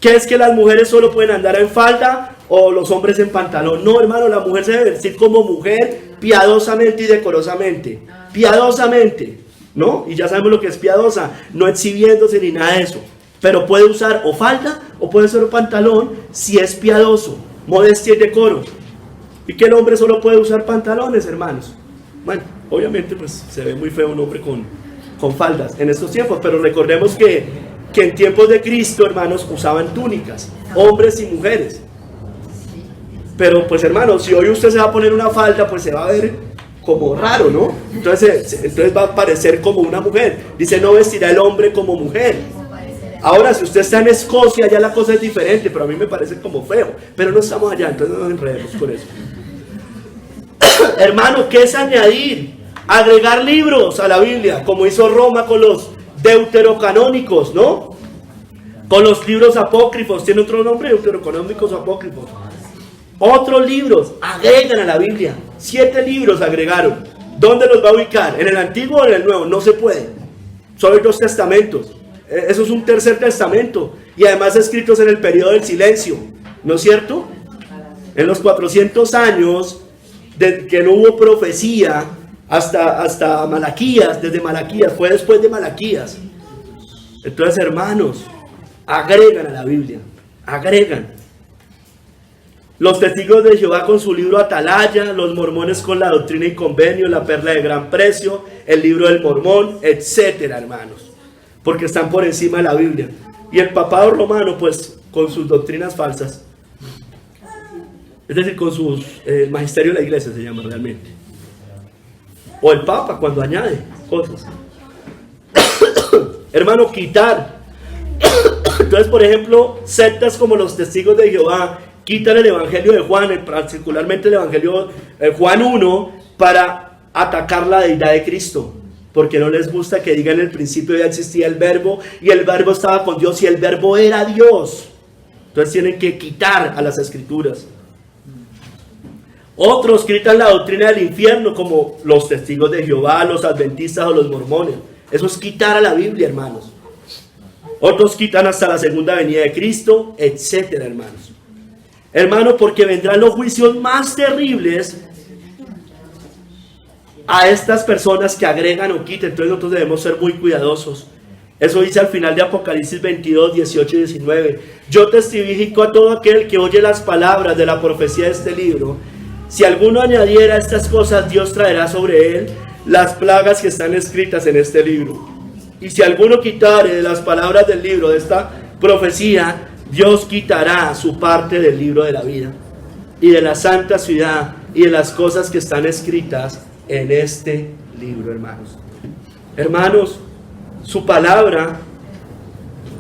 S1: ¿Qué es que las mujeres solo pueden andar en falda o los hombres en pantalón? No, hermano, la mujer se debe vestir como mujer piadosamente y decorosamente. Piadosamente. ¿No? Y ya sabemos lo que es piadosa, no exhibiéndose ni nada de eso. Pero puede usar o falda o puede usar un pantalón si es piadoso, modestia y decoro. Y que el hombre solo puede usar pantalones, hermanos. Bueno, obviamente pues se ve muy feo un hombre con faldas en estos tiempos, pero recordemos que en tiempos de Cristo, hermanos, usaban túnicas, hombres y mujeres. Pero pues hermanos, si hoy usted se va a poner una falda, pues se va a ver como raro, ¿no? Entonces va a parecer como una mujer. Dice, no vestirá el hombre como mujer. Ahora, si usted está en Escocia, ya la cosa es diferente, pero a mí me parece como feo. Pero no estamos allá, entonces no nos enredemos con eso. Hermano, ¿qué es añadir? Agregar libros a la Biblia, como hizo Roma con los deuterocanónicos, ¿no? Con los libros apócrifos, tiene otro nombre, deuterocanónicos o apócrifos. Otros libros agregan a la Biblia. 7 libros agregaron. ¿Dónde los va a ubicar? ¿En el Antiguo o en el Nuevo? No se puede. Solo hay 2 testamentos. Eso es un tercer testamento. Y además escritos en el periodo del silencio. ¿No es cierto? En los 400 años de que no hubo profecía hasta Malaquías, desde Malaquías, fue después de Malaquías. Entonces, hermanos, agregan a la Biblia. Agregan. Los testigos de Jehová con su libro Atalaya, los mormones con la doctrina y convenio, la perla de gran precio, el libro del mormón, etcétera, hermanos, porque están por encima de la Biblia. Y el papado romano, pues, con sus doctrinas falsas, es decir, con sus el magisterio de la iglesia se llama realmente, o el papa cuando añade cosas. Hermano, quitar. Entonces, por ejemplo, sectas como los testigos de Jehová quitan el evangelio de Juan, particularmente el evangelio Juan 1, para atacar la deidad de Cristo, porque no les gusta que digan en el principio ya existía el verbo y el verbo estaba con Dios y el verbo era Dios. Entonces tienen que quitar a las escrituras. Otros quitan la doctrina del infierno, como los testigos de Jehová, los adventistas o los mormones. Eso es quitar a la Biblia, hermanos. Otros quitan hasta la segunda venida de Cristo, etcétera, hermanos. Hermano, porque vendrán los juicios más terribles a estas personas que agregan o quitan. Entonces nosotros debemos ser muy cuidadosos. Eso dice al final de Apocalipsis 22, 18 y 19. Yo testifico a todo aquel que oye las palabras de la profecía de este libro. Si alguno añadiera estas cosas, Dios traerá sobre él las plagas que están escritas en este libro. Y si alguno quitare de las palabras del libro de esta profecía, Dios quitará su parte del libro de la vida y de la santa ciudad y de las cosas que están escritas en este libro, hermanos. Hermanos, su palabra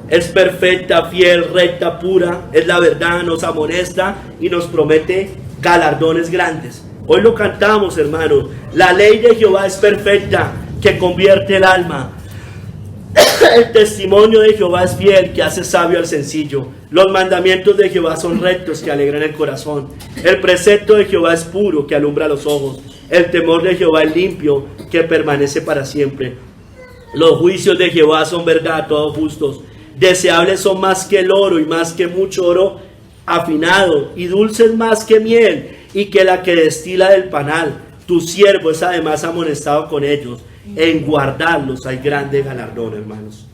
S1: es perfecta, fiel, recta, pura, es la verdad, nos amonesta y nos promete galardones grandes. Hoy lo cantamos, hermanos. La ley de Jehová es perfecta, que convierte el alma. El testimonio de Jehová es fiel, que hace sabio al sencillo. Los mandamientos de Jehová son rectos, que alegran el corazón. El precepto de Jehová es puro, que alumbra los ojos. El temor de Jehová es limpio, que permanece para siempre. Los juicios de Jehová son verdad, todos justos. Deseables son más que el oro y más que mucho oro afinado, y dulces más que miel y que la que destila del panal. Tu siervo es además amonestado con ellos. En guardarlos hay grande galardón, hermanos.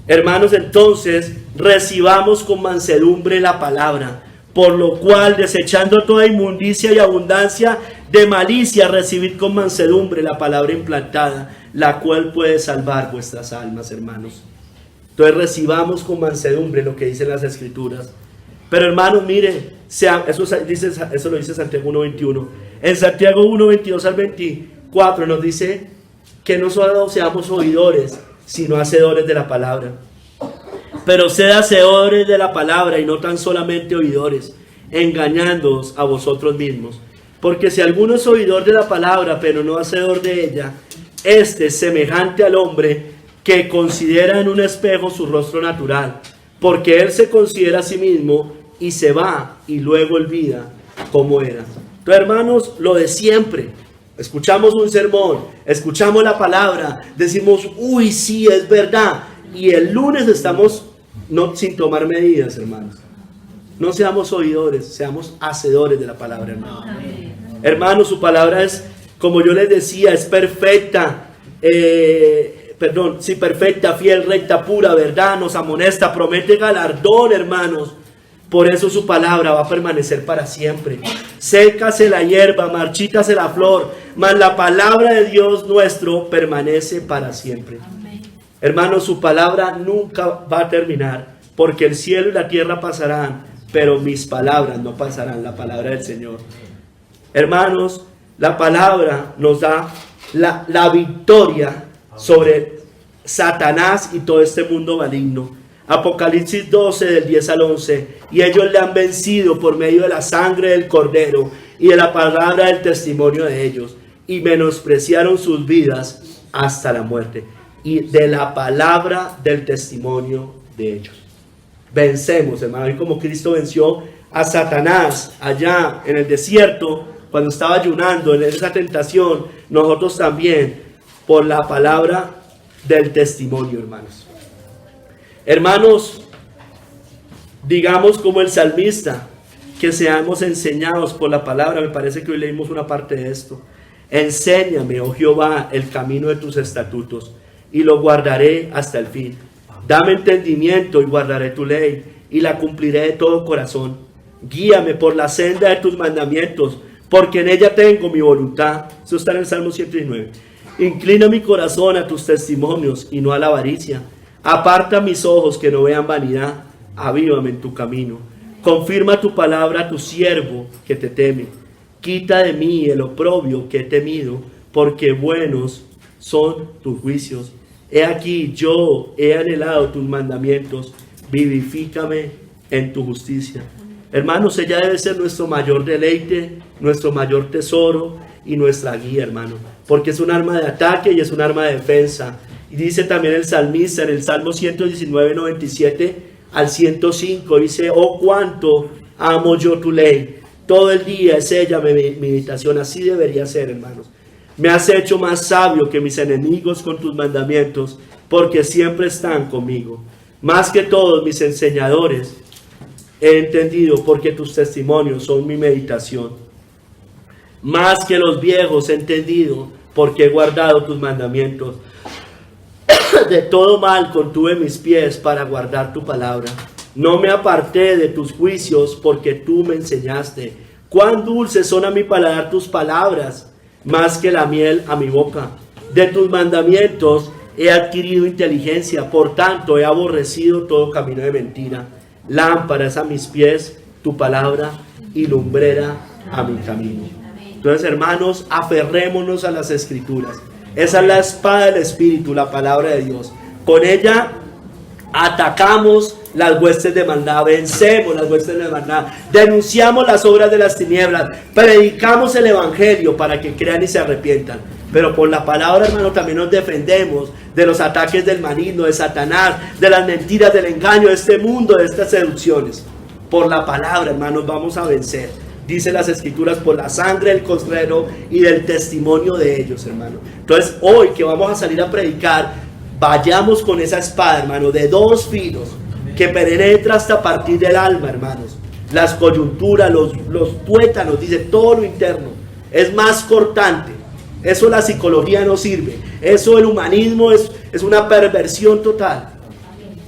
S1: Hermanos, entonces recibamos con mansedumbre la palabra, por lo cual, desechando toda inmundicia y abundancia de malicia, recibid con mansedumbre la palabra implantada, la cual puede salvar vuestras almas, hermanos. Entonces recibamos con mansedumbre lo que dicen las escrituras. Pero hermanos, mire, eso lo dice Santiago 1:21. En Santiago 1:22 al 24 nos dice que no solo seamos oidores, sino hacedores de la palabra. Pero sed hacedores de la palabra y no tan solamente oidores, engañándoos a vosotros mismos. Porque si alguno es oidor de la palabra, pero no hacedor de ella, este es semejante al hombre que considera en un espejo su rostro natural, porque él se considera a sí mismo y se va y luego olvida cómo era. Entonces, hermanos, lo de siempre. Escuchamos un sermón, escuchamos la palabra, decimos, uy, sí, es verdad. Y el lunes estamos sin tomar medidas, hermanos. No seamos oidores, seamos hacedores de la palabra, hermanos. Hermanos, su palabra es, como yo les decía, es perfecta. si perfecta, fiel, recta, pura, verdad, nos amonesta, promete galardón, hermanos. Por eso su palabra va a permanecer para siempre. Sécase la hierba, marchítase la flor, mas la palabra de Dios nuestro permanece para siempre. Hermanos, su palabra nunca va a terminar, porque el cielo y la tierra pasarán, pero mis palabras no pasarán, la palabra del Señor. Hermanos, la palabra nos da la victoria sobre Satanás y todo este mundo maligno. Apocalipsis 12 del 10 al 11, y ellos le han vencido por medio de la sangre del Cordero y de la palabra del testimonio de ellos, y menospreciaron sus vidas hasta la muerte, y de la palabra del testimonio de ellos. Vencemos, hermano, y como Cristo venció a Satanás allá en el desierto, cuando estaba ayunando en esa tentación, nosotros también, por la palabra del testimonio, hermanos. Hermanos, digamos como el salmista, que seamos enseñados por la palabra. Me parece que hoy leímos una parte de esto. Enséñame, oh Jehová, el camino de tus estatutos, y lo guardaré hasta el fin. Dame entendimiento y guardaré tu ley, y la cumpliré de todo corazón. Guíame por la senda de tus mandamientos, porque en ella tengo mi voluntad. Eso está en el Salmo 119. Inclina mi corazón a tus testimonios y no a la avaricia. Aparta mis ojos que no vean vanidad. Avívame en tu camino. Confirma tu palabra a tu siervo que te teme. Quita de mí el oprobio que he temido, porque buenos son tus juicios. He aquí, yo he anhelado tus mandamientos. Vivifícame en tu justicia. Hermanos, ella debe ser nuestro mayor deleite, nuestro mayor tesoro y nuestra guía, hermano, porque es un arma de ataque y es un arma de defensa. Y dice también el salmista en el Salmo 119, 97 al 105, dice: oh, cuánto amo yo tu ley, todo el día es ella mi meditación. Así debería ser, hermanos. Me has hecho más sabio que mis enemigos con tus mandamientos, porque siempre están conmigo. Más que todos mis enseñadores he entendido, porque tus testimonios son mi meditación. Más que los viejos he entendido, porque he guardado tus mandamientos. De todo mal contuve mis pies para guardar tu palabra. No me aparté de tus juicios, porque tú me enseñaste. Cuán dulces son a mi paladar tus palabras, más que la miel a mi boca. De tus mandamientos he adquirido inteligencia, por tanto he aborrecido todo camino de mentira. Lámpara es a mis pies tu palabra y lumbrera a mi camino. Entonces, hermanos, aferrémonos a las Escrituras. Esa es la espada del Espíritu, la palabra de Dios. Con ella atacamos las huestes de maldad, vencemos las huestes de maldad, denunciamos las obras de las tinieblas, predicamos el Evangelio para que crean y se arrepientan. Pero por la palabra, hermano, también nos defendemos de los ataques del maligno, de Satanás, de las mentiras, del engaño, de este mundo, de estas seducciones. Por la palabra, hermanos, vamos a vencer. Dice las Escrituras, por la sangre del Cordero y del testimonio de ellos, hermano. Entonces, hoy que vamos a salir a predicar, vayamos con esa espada, hermano, de dos filos, que penetra hasta partir del alma, hermanos. Las coyunturas, los tuétanos, dice todo lo interno. Es más cortante. Eso la psicología no sirve. Eso el humanismo es una perversión total.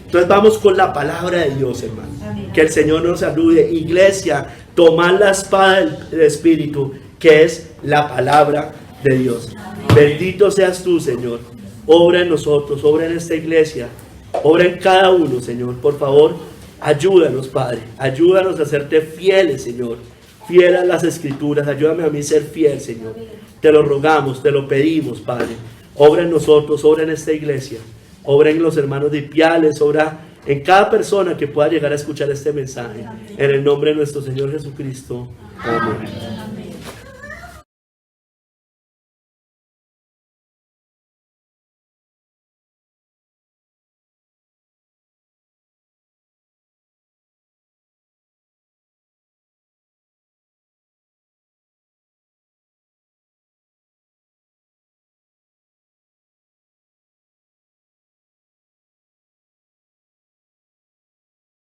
S1: Entonces vamos con la palabra de Dios, hermano. Que el Señor nos ayude. Iglesia, tomad la espada del Espíritu, que es la palabra de Dios. Bendito seas tú, Señor. Obra en nosotros, obra en esta iglesia, obra en cada uno, Señor. Por favor, ayúdanos, Padre. Ayúdanos a serte fieles, Señor. Fiel a las Escrituras. Ayúdame a mí a ser fiel, Señor. Te lo rogamos, te lo pedimos, Padre. Obra en nosotros, obra en esta iglesia. Obra en los hermanos de Ipiales, obra en cada persona que pueda llegar a escuchar este mensaje. En el nombre de nuestro Señor Jesucristo. Amén.